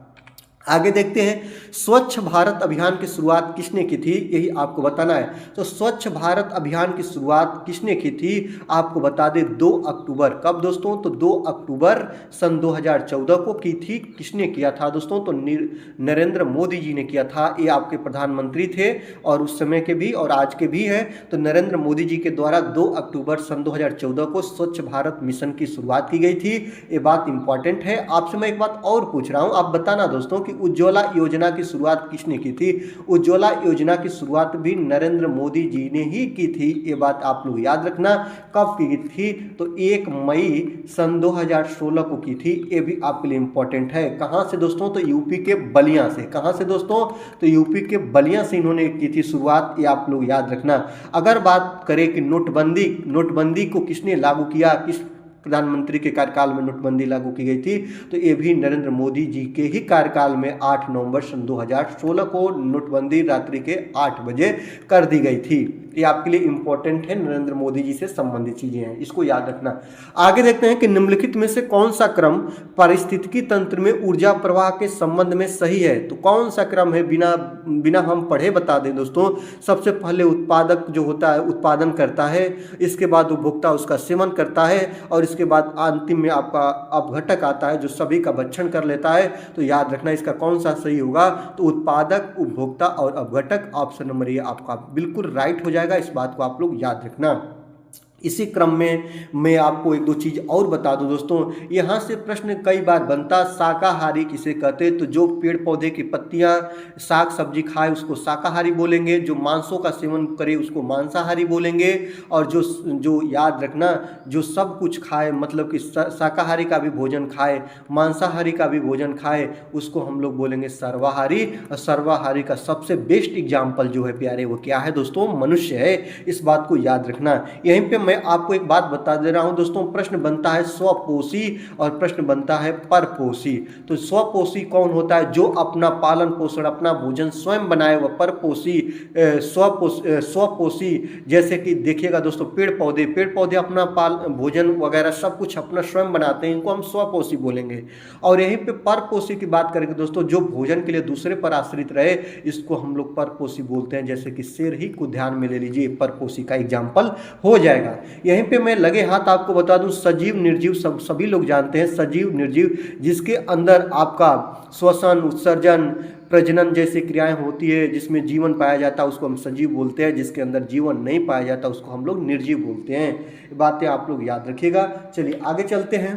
Speaker 1: आगे देखते हैं, स्वच्छ भारत अभियान की शुरुआत किसने की थी, यही आपको बताना है। तो स्वच्छ भारत अभियान की शुरुआत किसने की थी, आपको बता दें 2 अक्टूबर। कब दोस्तों, तो 2 अक्टूबर सन 2014 को की थी। किसने किया था दोस्तों, तो नरेंद्र मोदी जी ने किया था। ये आपके प्रधानमंत्री थे और उस समय के भी और आज के भी है। तो नरेंद्र मोदी जी के द्वारा 2 अक्टूबर सन 2014 को स्वच्छ भारत मिशन की शुरुआत की गई थी। ये बात इंपॉर्टेंट है। आपसे मैं एक बात और पूछ रहा हूँ, आप बताना दोस्तों कि उज्ज्वला योजना की शुरुआत किसने की थी। उज्ज्वला योजना की शुरुआत भी नरेंद्र मोदी जी ने ही की थी। ये बात आप लोग याद रखना। कब की थी, तो 1 मई सन 2016 को की थी। ये भी आपके लिए इंपॉर्टेंट है। कहां से दोस्तों, तो यूपी के बलिया से। कहां से दोस्तों, तो यूपी के बलिया से इन्होंने की थी शुरुआत। ये आप लोग याद रखना। अगर बात करें कि नोटबंदी को किसने लागू किया, किस प्रधानमंत्री के कार्यकाल में नोटबंदी लागू की गई थी, तो ये भी नरेंद्र मोदी जी के ही कार्यकाल में 8 नवंबर सन 2016 को नोटबंदी रात्रि के 8 बजे कर दी गई थी। ये आपके लिए इंपॉर्टेंट है, नरेंद्र मोदी जी से संबंधित चीजें हैं, इसको याद रखना। आगे देखते हैं कि निम्नलिखित में से कौन सा क्रम पारिस्थितिकी तंत्र में ऊर्जा प्रवाह के संबंध में सही है। तो कौन सा क्रम है, बिना हम पढ़े बता दें दोस्तों। सबसे पहले उत्पादक जो होता है उत्पादन करता है, इसके बाद उपभोक्ता उसका सेवन करता है और इसके बाद अंतिम में आपका अपघटक आता है जो सभी का भक्षण कर लेता है। तो याद रखना इसका कौन सा सही होगा, तो उत्पादक, उपभोक्ता और अपघटक। ऑप्शन नंबर ये आपका बिल्कुल राइट हो जाएगा। इस बात को आप लोग याद रखना। इसी क्रम में मैं आपको 1-2 चीज़ और बता दूं दोस्तों। यहाँ से प्रश्न कई बार बनता, शाकाहारी किसे कहते हैं। तो जो पेड़ पौधे की पत्तियाँ, साग सब्जी खाए उसको शाकाहारी बोलेंगे, जो मांसों का सेवन करे उसको मांसाहारी बोलेंगे, और जो याद रखना जो सब कुछ खाए, मतलब कि शाकाहारी का भी भोजन खाए, मांसाहारी का भी भोजन खाए, उसको हम लोग बोलेंगे सर्वाहारी। और सर्वाहारी का सबसे बेस्ट एग्जाम्पल जो है प्यारे, वो क्या है दोस्तों, मनुष्य है। इस बात को याद रखना। यहीं पे मैं आपको एक बात बता दे रहा हूं दोस्तों, प्रश्न बनता है स्वपोषी और प्रश्न बनता है परपोषी। तो स्वपोषी कौन होता है, जो अपना पालन पोषण, अपना भोजन स्वयं बनाए। वह परपोषी स्वपोषी जैसे कि देखिएगा दोस्तों, पेड़ पौधे अपना भोजन वगैरह सब कुछ अपना स्वयं बनाते हैं, इनको हम स्वपोषी बोलेंगे। और यहीं पे परपोषी की बात करेंगे दोस्तों, जो भोजन के लिए दूसरे पर आश्रित रहे, इसको हम लोग परपोषी बोलते हैं। जैसे कि शेर ही को ध्यान में ले लीजिए, परपोषी का एग्जाम्पल हो जाएगा। जाएगा। यहीं पे मैं लगे हाथ आपको बता दूं, सजीव निर्जीव सभी लोग जानते हैं, सजीव निर्जीव जिसके अंदर आपका श्वसन, उत्सर्जन, प्रजनन जैसी क्रियाएं होती है, जिसमें जीवन पाया जाता है उसको हम सजीव बोलते हैं, जिसके अंदर जीवन नहीं पाया जाता उसको हम लोग निर्जीव बोलते हैं। ये बातें आप लोग याद रखिएगा। चलिए आगे चलते हैं।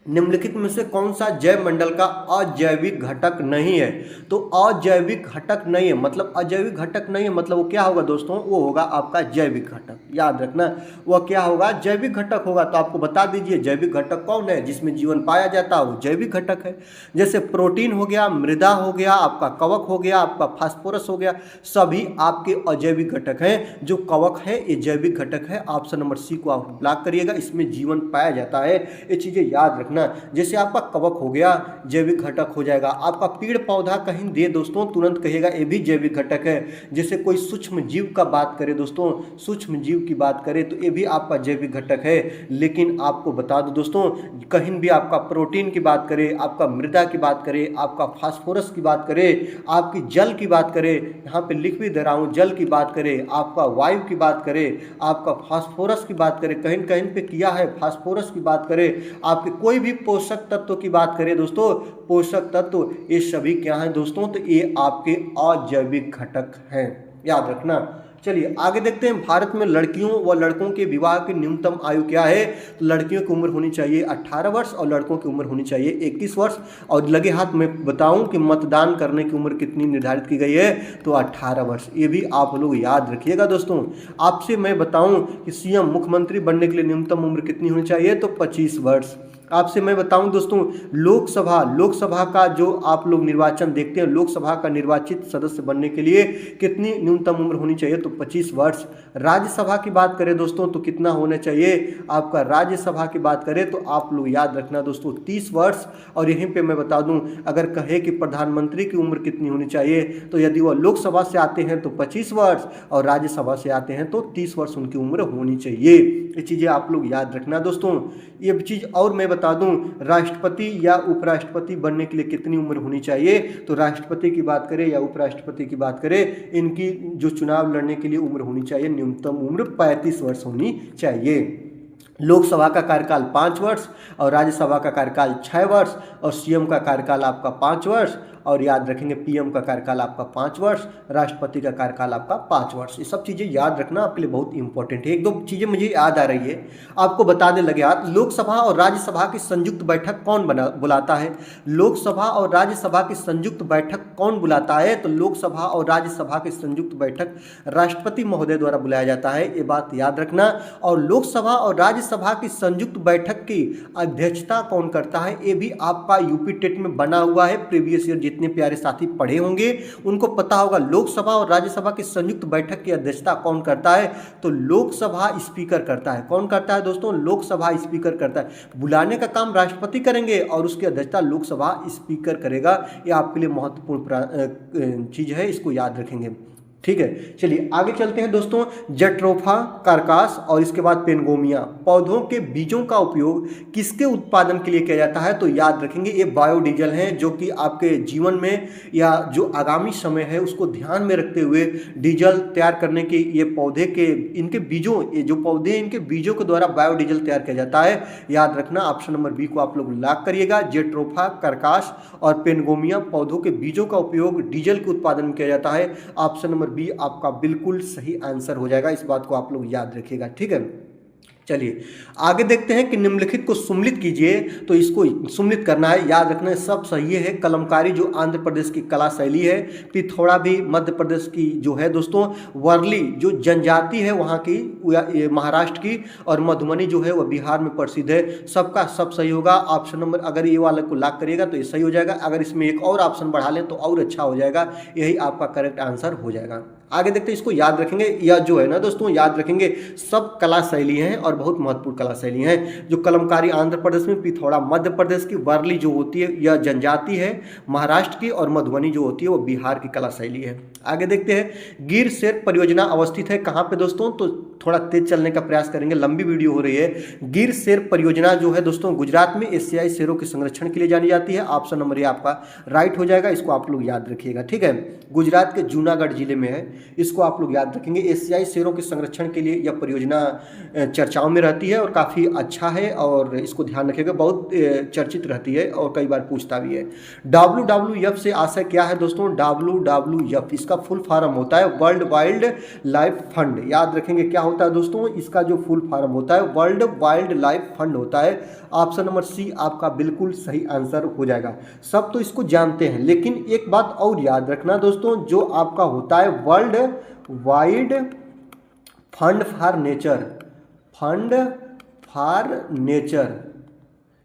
Speaker 1: निम्नलिखित में से कौन सा जैव मंडल का अजैविक घटक नहीं है? तो अजैविक घटक नहीं है मतलब अजैविक घटक नहीं है मतलब वो क्या होगा दोस्तों? वो होगा आपका जैविक घटक। याद रखना वह क्या होगा? जैविक घटक होगा। तो आपको बता दीजिए जैविक घटक कौन है जिसमें जीवन पाया जाता है, वो जैविक घटक है। जैसे प्रोटीन हो गया, मृदा हो गया, आपका कवक हो गया, आपका फास्फोरस हो गया, सभी आपके अजैविक घटक हैं। जो कवक है ये जैविक घटक है। ऑप्शन नंबर सी को आप ब्लॉक करिएगा, इसमें जीवन पाया जाता है। ये चीजें याद रखना। जैसे आपका कवक हो गया जैविक घटक हो जाएगा। आपका पेड़ पौधा कहीं दे दोस्तों तुरंत कहेगा ये भी जैविक घटक है। जैसे कोई सूक्ष्म जीव का बात करें दोस्तों, सूक्ष्म जीव की बात करें तो ये भी आपका जैविक घटक है। लेकिन आपको बता दो दोस्तों, कहीं भी आपका प्रोटीन की बात करें, आपका मृदा की बात करें, आपका फास्फोरस की बात करें, आपकी जल की बात करें, यहाँ पे लिख भी दे रहा हूँ, जल की बात करें, आपका वायु की बात करें, आपका फास्फोरस की बात करें, कहीं कहीं पे किया है फास्फोरस की बात करें, आपके कोई भी पोषक तत्व की बात करें दोस्तों, पोषक तत्व ये सभी क्या हैं दोस्तों? तो ये आपके अजैविक घटक हैं। याद रखना। चलिए आगे देखते हैं। भारत में लड़कियों व लड़कों के विवाह की न्यूनतम आयु क्या है? तो लड़कियों की उम्र होनी चाहिए 18 वर्ष और लड़कों की उम्र होनी चाहिए 21 वर्ष। और लगे हाथ में बताऊं कि मतदान करने की उम्र कितनी निर्धारित की गई है? तो 18 वर्ष। ये भी आप लोग याद रखिएगा दोस्तों। आपसे मैं बताऊं कि सीएम मुख्यमंत्री बनने के लिए न्यूनतम उम्र कितनी होनी चाहिए? तो 25 वर्ष। आपसे मैं बताऊं दोस्तों, लोकसभा का जो आप लोग निर्वाचन देखते हैं, लोकसभा का निर्वाचित सदस्य बनने के लिए कितनी न्यूनतम उम्र होनी चाहिए? तो 25 वर्ष। राज्यसभा की बात करें दोस्तों तो कितना होना चाहिए? आपका राज्यसभा की बात करें तो आप लोग याद रखना दोस्तों 30 वर्ष। और यहीं पे मैं बता दूं, अगर कहे कि प्रधानमंत्री की उम्र कितनी होनी चाहिए तो यदि वह लोकसभा से आते हैं तो 25 वर्ष और राज्यसभा से आते हैं तो 30 वर्ष उनकी उम्र होनी चाहिए। ये चीज़ें आप लोग याद रखना दोस्तों। ये चीज़ और मैं बता दूं, राष्ट्रपति या उपराष्ट्रपति बनने के लिए कितनी उम्र होनी चाहिए? तो राष्ट्रपति की बात करें या उपराष्ट्रपति की बात करें, इनकी जो चुनाव लड़ने के लिए उम्र होनी चाहिए, न्यूनतम उम्र 35 वर्ष होनी चाहिए। लोकसभा का कार्यकाल 5 वर्ष और राज्यसभा का कार्यकाल 6 वर्ष और सीएम का कार्यकाल आपका 5 वर्ष। और याद रखेंगे पीएम का कार्यकाल आपका 5 वर्ष, राष्ट्रपति का कार्यकाल आपका 5 वर्ष। ये सब चीज़ें याद रखना आपके लिए बहुत इंपॉर्टेंट है। एक दो चीज़ें मुझे याद आ रही है, आपको बता दे लगे हाथ। लोकसभा और राज्यसभा की संयुक्त बैठक कौन बुलाता है? लोकसभा और राज्यसभा की संयुक्त बैठक कौन बुलाता है? तो लोकसभा और राज्यसभा की संयुक्त बैठक राष्ट्रपति महोदय द्वारा बुलाया जाता है। ये बात याद रखना। और लोकसभा और राज्यसभा की संयुक्त बैठक की अध्यक्षता कौन करता है? ये भी आपका यूपी टेट में बना हुआ है। प्रीवियस ईयर जितने प्यारे साथी पढ़े होंगे उनको पता होगा लोकसभा और राज्यसभा की संयुक्त बैठक की अध्यक्षता कौन करता है? तो लोकसभा स्पीकर करता है। कौन करता है दोस्तों? लोकसभा स्पीकर करता है। बुलाने का काम राष्ट्रपति करेंगे और उसकी अध्यक्षता लोकसभा स्पीकर करेगा। ये आपके लिए महत्वपूर्ण चीज है, इसको याद रखेंगे। ठीक है, चलिए आगे चलते हैं दोस्तों। जट्रोफा, कार्कास और इसके बाद पेनगोमिया पौधों के बीजों का उपयोग किसके उत्पादन के लिए किया जाता है? तो याद रखेंगे ये बायोडीजल हैं, जो कि आपके जीवन में या जो आगामी समय है उसको ध्यान में रखते हुए डीजल तैयार करने के ये पौधे के इनके बीजों, ये जो पौधे हैं इनके बीजों के द्वारा बायोडीजल तैयार किया जाता है। याद रखना, ऑप्शन नंबर बी को आप लोग लॉक करिएगा। जेट्रोफा, कार्कास और पेनगोमिया पौधों के बीजों का उपयोग डीजल के उत्पादन में किया जाता है। ऑप्शन नंबर बी आपका बिल्कुल सही आंसर हो जाएगा। इस बात को आप लोग याद रखिएगा। ठीक है, चलिए आगे देखते हैं कि निम्नलिखित को सुम्मिलित कीजिए। तो इसको सुम्मिलित करना है, याद रखना है, सब सही है। कलमकारी जो आंध्र प्रदेश की कला शैली है, पिथौरा भी मध्य प्रदेश की जो है दोस्तों, वर्ली जो जनजाति है वहाँ की महाराष्ट्र की, और मधुबनी जो है वह बिहार में प्रसिद्ध है। सबका सब सही होगा। ऑप्शन नंबर अगर ये वाले को लॉक करिएगा तो ये सही हो जाएगा। अगर इसमें एक और ऑप्शन बढ़ा लें तो और अच्छा हो जाएगा। यही आपका करेक्ट आंसर हो जाएगा। आगे देखते हैं, इसको याद रखेंगे। यह जो है ना दोस्तों, याद रखेंगे सब कला शैली हैं और बहुत महत्वपूर्ण कला शैली हैं। जो कलमकारी आंध्र प्रदेश में, पिथौरा मध्य प्रदेश की, वर्ली जो होती है यह जनजाति है महाराष्ट्र की, और मधुबनी जो होती है वो बिहार की कला शैली है। आगे देखते हैं, गिर शेर परियोजना अवस्थित है कहाँ पे दोस्तों? तो थोड़ा तेज चलने का प्रयास करेंगे, लंबी वीडियो हो रही है। गिर शेर परियोजना जो है दोस्तों गुजरात में एशियाई शेरों के संरक्षण के लिए जानी जाती है। ऑप्शन नंबर ये आपका राइट हो जाएगा। इसको आप लोग याद रखिएगा। ठीक है, गुजरात के जूनागढ़ जिले में है। इसको आप लोग याद रखेंगे। एशियाई शेरों के संरक्षण के लिए यह परियोजना चर्चाओं में रहती है और काफ़ी अच्छा है, और इसको ध्यान रखिएगा, बहुत चर्चित रहती है और कई बार पूछता भी है। WWF से आशय क्या है दोस्तों? WWF इसका फुल फॉर्म होता है वर्ल्ड वाइल्ड लाइफ फंड। याद रखेंगे क्या होता है दोस्तों, इसका जो फुल फॉर्म होता है वर्ल्ड वाइल्ड लाइफ फंड होता है। ऑप्शन नंबर सी आपका बिल्कुल सही आंसर हो जाएगा। सब तो इसको जानते हैं, लेकिन एक बात और याद रखना दोस्तों, जो आपका होता है world wide fund for nature, fund for nature,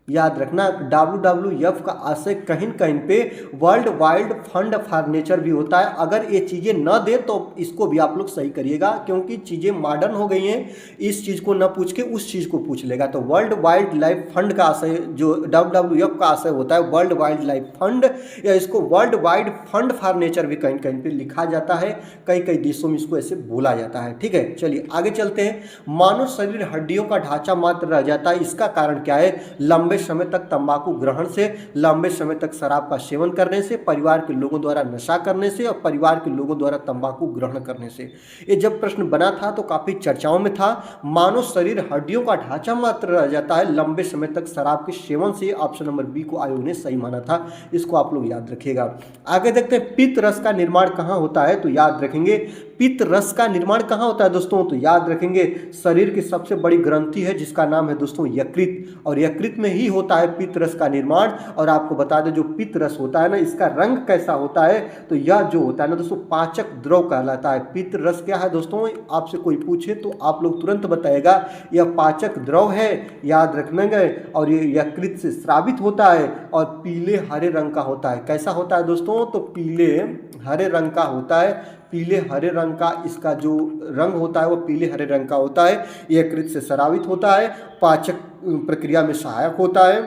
Speaker 1: याद रखना WWF का आशय कहीं न कहीं पे world wild fund for nature भी होता है। अगर ये चीज़ें न दे तो इसको भी आप लोग सही करिएगा, क्योंकि चीज़ें मॉडर्न हो गई हैं, इस चीज़ को न पूछ के उस चीज़ को पूछ लेगा। तो वर्ल्ड वाइल्ड लाइफ फंड का आशय, जो WWF का आशय होता है वर्ल्ड वाइल्ड लाइफ फंड, या इसको world wide fund for nature भी कहीं कहीं पे लिखा जाता है, कई कई देशों में इसको ऐसे बोला जाता है। ठीक है, चलिए आगे चलते हैं। मानव शरीर हड्डियों का ढांचा मात्र रह जाता है, इसका कारण क्या है? लंबे समय तक तंबाकू ग्रहण से, लंबे समय तक शराब का सेवन करने से, परिवार के लोगों द्वारा नशा करने से और परिवार के लोगों द्वारा तंबाकू ग्रहण करने से। ये जब प्रश्न बना था तो काफी चर्चाओं में था। मानव शरीर हड्डियों का ढांचा मात्र रह जाता है, लंबे समय तक शराब के सेवन से। ऑप्शन नंबर बी को आयोग ने सही माना था, इसको आप लोग याद रखिएगा। आगे देखते हैं, पित्त रस का निर्माण कहाँ होता है? तो याद रखेंगे पित्त रस का निर्माण कहाँ होता है दोस्तों? तो याद रखेंगे शरीर की सबसे बड़ी ग्रंथि है जिसका नाम है दोस्तों यकृत, और यकृत में ही होता है पित्त रस का निर्माण। और आपको बता दें जो पित्त रस होता है ना, इसका रंग कैसा होता है? तो यह जो होता है ना दोस्तों पाचक द्रव कहलाता है। पित्त रस क्या है दोस्तों? आपसे कोई पूछे तो आप लोग तुरंत बताएगा यह पाचक द्रव है, याद रखेंगे। और ये यकृत से स्रावित होता है और पीले हरे रंग का होता है। कैसा होता है दोस्तों? तो पीले हरे रंग का होता है। पीले हरे रंग का इसका जो रंग होता है वो पीले हरे रंग का होता है। यकृत से स्रावित होता है, पाचक प्रक्रिया में सहायक होता है।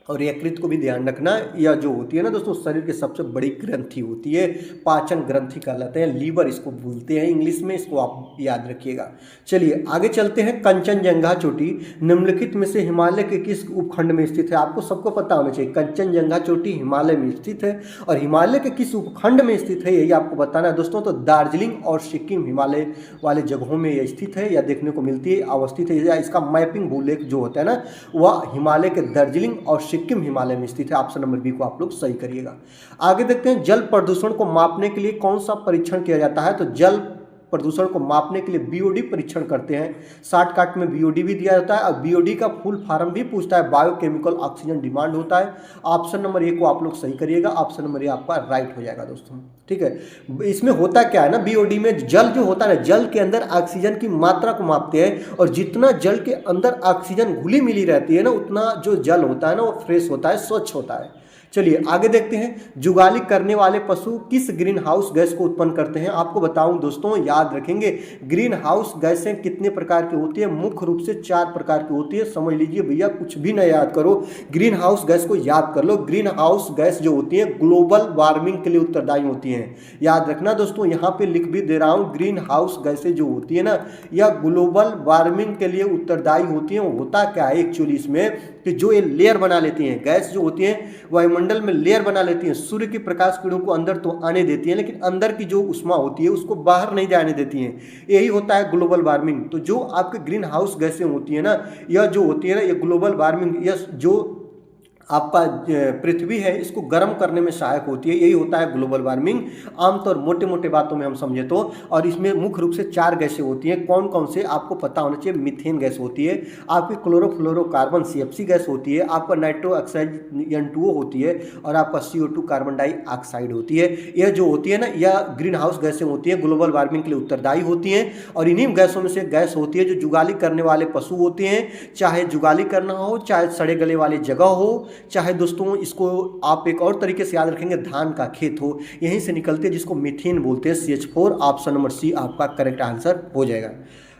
Speaker 1: और यकृत को भी ध्यान रखना, यह जो होती है ना दोस्तों शरीर की सबसे बड़ी ग्रंथि होती है, पाचन ग्रंथि कहलाते हैं, लीवर इसको बोलते हैं इंग्लिश में, इसको आप याद रखिएगा। चलिए आगे चलते हैं। कंचनजंगा चोटी निम्नलिखित में से हिमालय के किस उपखंड में स्थित है? आपको सबको पता होना चाहिए कंचनजंगा चोटी हिमालय में स्थित है, और हिमालय के किस उपखंड में स्थित है यही आपको बताना है दोस्तों। तो दार्जिलिंग और सिक्किम हिमालय वाले जगहों में यह स्थित है, या देखने को मिलती है, अवस्थित है। या इसका मैपिंग भूलेख जो होता है ना, वह हिमालय के दार्जिलिंग और सिक्किम हिमालय में स्थित है। ऑप्शन नंबर बी को आप लोग सही करिएगा। आगे देखते हैं, जल प्रदूषण को मापने के लिए कौन सा परीक्षण किया जाता है? तो जल प्रदूषण को मापने के लिए बीओडी परीक्षण करते हैं। शॉर्टकट में बीओडी भी दिया जाता है, और बीओडी का फुल फॉर्म भी पूछता है, बायोकेमिकल ऑक्सीजन डिमांड होता है। ऑप्शन नंबर ए को आप लोग सही करिएगा, ऑप्शन नंबर ए आपका राइट हो जाएगा दोस्तों। ठीक है, इसमें होता क्या है ना, बीओडी में जल जो होता है ना, जल के अंदर ऑक्सीजन की मात्रा को मापते हैं, और जितना जल के अंदर ऑक्सीजन घुली मिली रहती है ना, उतना जो जल होता है ना वो फ्रेश होता है, स्वच्छ होता है। चलिए आगे देखते हैं, जुगाली करने वाले पशु किस ग्रीन हाउस गैस को उत्पन्न करते हैं? आपको बताऊं दोस्तों, याद रखेंगे ग्रीन हाउस गैसें कितने प्रकार की होती है? मुख्य रूप से 4 प्रकार की होती है। समझ लीजिए भैया, कुछ भी न याद करो, ग्रीन हाउस गैस को याद कर लो। ग्रीन हाउस गैस जो होती है ग्लोबल वार्मिंग के लिए उत्तरदायी होती हैं। याद रखना दोस्तों, यहाँ पे लिख भी दे रहा हूँ, ग्रीन हाउस गैसें जो होती है ना, यह ग्लोबल वार्मिंग के लिए उत्तरदायी होती हैं। होता क्या है एक्चुअली इसमें, कि जो ये लेयर बना लेती हैं, गैस जो होती है वायुमंडल में लेयर बना लेती हैं, सूर्य की प्रकाश किरणों को अंदर तो आने देती हैं, लेकिन अंदर की जो उष्मा होती है उसको बाहर नहीं जाने देती हैं। यही होता है ग्लोबल वार्मिंग। तो जो आपके ग्रीन हाउस गैसें होती है ना, यह जो होती है ना, ये ग्लोबल वार्मिंग, यह जो आपका पृथ्वी है इसको गर्म करने में सहायक होती है, यही होता है ग्लोबल वार्मिंग। आमतौर मोटे मोटे बातों में हम समझे तो, और इसमें मुख्य रूप से 4 गैसें होती हैं। कौन कौन से आपको पता होना चाहिए? मीथेन गैस होती है, आपकी क्लोरोफ्लोरोकार्बन CFC गैस होती है, आपका नाइट्रो ऑक्साइड N2O होती है, और आपका CO2 कार्बन डाइऑक्साइड होती है। यह जो होती है ना, यह ग्रीन हाउस गैसें होती हैं, ग्लोबल वार्मिंग के लिए उत्तरदायी होती हैं। और इन्हीं गैसों में से गैस होती है जो जुगाली करने वाले पशु होते हैं, चाहे जुगाली करना हो, चाहे सड़े गले वाली जगह हो, चाहे दोस्तों इसको आप एक और तरीके से याद रखेंगे धान का खेत हो, यहीं से निकलते हैं, जिसको मीथेन बोलते हैं, CH4। ऑप्शन नंबर सी आपका करेक्ट आंसर हो जाएगा।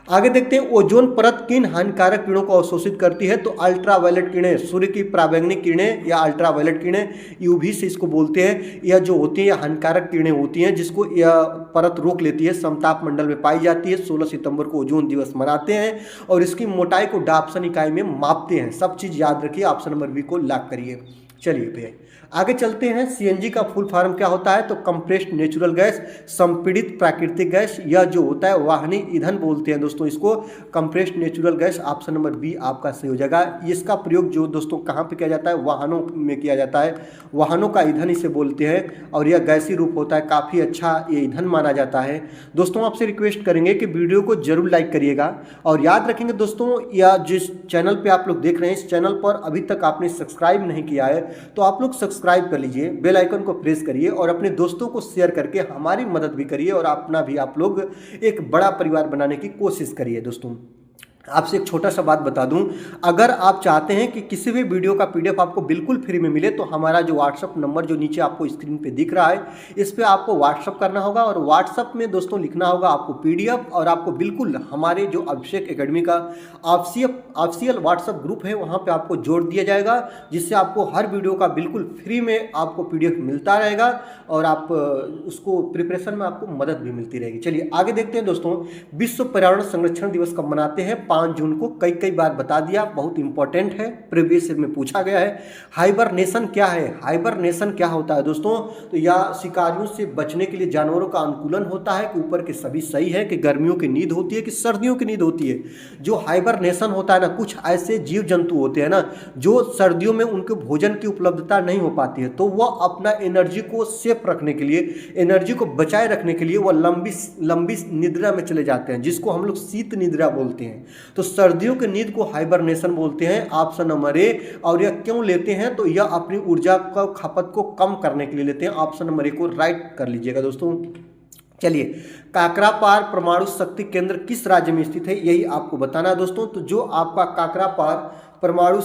Speaker 1: आगे देखते हैं, ओजोन परत किन हानिकारक किरणों को अवशोषित करती है? तो अल्ट्रावायलेट किरणें, सूर्य की पराबैंगनी किरणें या अल्ट्रावायलेट किरणें, UV से इसको बोलते हैं। यह जो होती है हानिकारक किरणें होती हैं, जिसको यह परत रोक लेती है, समताप मंडल में पाई जाती है। 16 सितंबर को ओजोन दिवस मनाते हैं, और इसकी मोटाई को डाप्सन इकाई में मापते हैं। सब चीज़ याद रखिए, ऑप्शन नंबर बी को लॉक करिए। चलिए भैया आगे चलते हैं। सीएनजी का फुल फॉर्म क्या होता है? तो कंप्रेस्ड नेचुरल गैस, संपीड़ित प्राकृतिक गैस, या जो होता है वाहनी ईंधन बोलते हैं दोस्तों इसको, compressed natural gas. Option number B आपका सही हो जाएगा। इसका प्रयोग जो दोस्तों कहाँ पे किया जाता है? वाहनों में किया जाता है। वाहनों का ईंधन इसे बोलते हैं और यह गैसीय रूप होता है, काफ़ी अच्छा ये ईंधन माना जाता है। दोस्तों आपसे रिक्वेस्ट करेंगे कि वीडियो को जरूर लाइक करिएगा और याद रखेंगे दोस्तों, या जिस चैनल पे आप लोग देख रहे हैं इस चैनल पर अभी तक आपने सब्सक्राइब नहीं किया है तो आप लोग सब्सक्राइब कर लीजिए, बेल आइकन को प्रेस करिए और अपने दोस्तों को शेयर करके हमारी मदद भी करिए और अपना भी आप लोग एक बड़ा परिवार बनाने की कोशिश करिए। दोस्तों आपसे एक छोटा सा बात बता दूं, अगर आप चाहते हैं कि किसी भी वीडियो का पीडीएफ आपको बिल्कुल फ्री में मिले तो हमारा जो व्हाट्सअप नंबर जो नीचे आपको स्क्रीन पे दिख रहा है इस पे आपको व्हाट्सअप करना होगा और व्हाट्सअप में दोस्तों लिखना होगा आपको पीडीएफ, और आपको बिल्कुल हमारे जो अभिषेक एकेडमी का ऑफिशियल व्हाट्सअप ग्रुप है वहाँ पर आपको जोड़ दिया जाएगा, जिससे आपको हर वीडियो का बिल्कुल फ्री में आपको पीडीएफ मिलता रहेगा और आप उसको प्रिपरेशन में आपको मदद भी मिलती रहेगी। चलिए आगे देखते हैं दोस्तों। विश्व पर्यावरण संरक्षण दिवस कब मनाते हैं? 5 जून को। कई बार बता दिया, बहुत इंपॉर्टेंट है, प्रीवियस ईयर में पूछा गया है। हाइबरनेशन क्या है? हाइबरनेशन क्या होता है दोस्तों? तो यह शिकारियों से बचने के लिए जानवरों का अनुकूलन होता है कि ऊपर के सभी सही है कि गर्मियों की नींद होती है कि सर्दियों की नींद होती है। जो हाइबरनेशन होता है ना, कुछ ऐसे जीव जंतु होते हैं ना जो सर्दियों में उनके भोजन की उपलब्धता नहीं हो पाती है तो वह अपना एनर्जी को सेफ रखने के लिए, एनर्जी को बचाए रखने के लिए वह लंबी निद्रा में चले जाते हैं, जिसको हम लोग शीत निद्रा बोलते हैं। तो सर्दियों की नींद को हाइबरनेशन बोलते हैं, ऑप्शन नंबर ए। और यह क्यों लेते हैं? तो यह अपनी ऊर्जा का खपत को कम करने के लिए लेते हैं। ऑप्शन नंबर ए को राइट कर लीजिएगा दोस्तों। चलिए, काकरापार परमाणु शक्ति केंद्र किस राज्य में स्थित है, यही आपको बताना है दोस्तों। तो जो आपका काकरापार परमाणु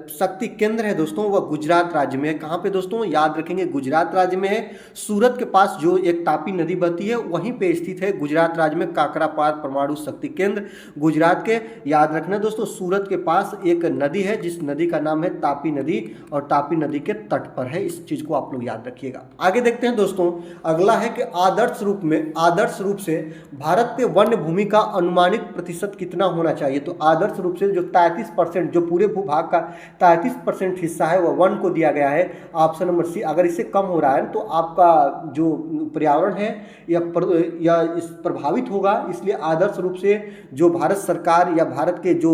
Speaker 1: शक्ति केंद्र है दोस्तों वह गुजरात राज्य में है। कहाँ पे दोस्तों? याद रखेंगे, गुजरात राज्य में है। सूरत के पास जो एक तापी नदी बहती है वहीं पे स्थित है गुजरात राज्य में काकरापार परमाणु शक्ति केंद्र, गुजरात के। याद रखना दोस्तों, सूरत के पास एक नदी है जिस नदी का नाम है तापी नदी और तापी नदी के तट पर है। इस चीज को आप लोग याद रखिएगा। आगे देखते हैं दोस्तों। अगला है कि आदर्श रूप से भारत के वन्य भूमि का अनुमानित प्रतिशत कितना होना चाहिए? तो आदर्श रूप से जो 33%, जो पूरे भूभाग का 33% हिस्सा है वह वन को दिया गया है। Option number C. अगर इससे कम हो रहा है तो आपका जो पर्यावरण है या इस प्रभावित होगा, इसलिए आदर्श रूप से जो भारत सरकार या भारत के जो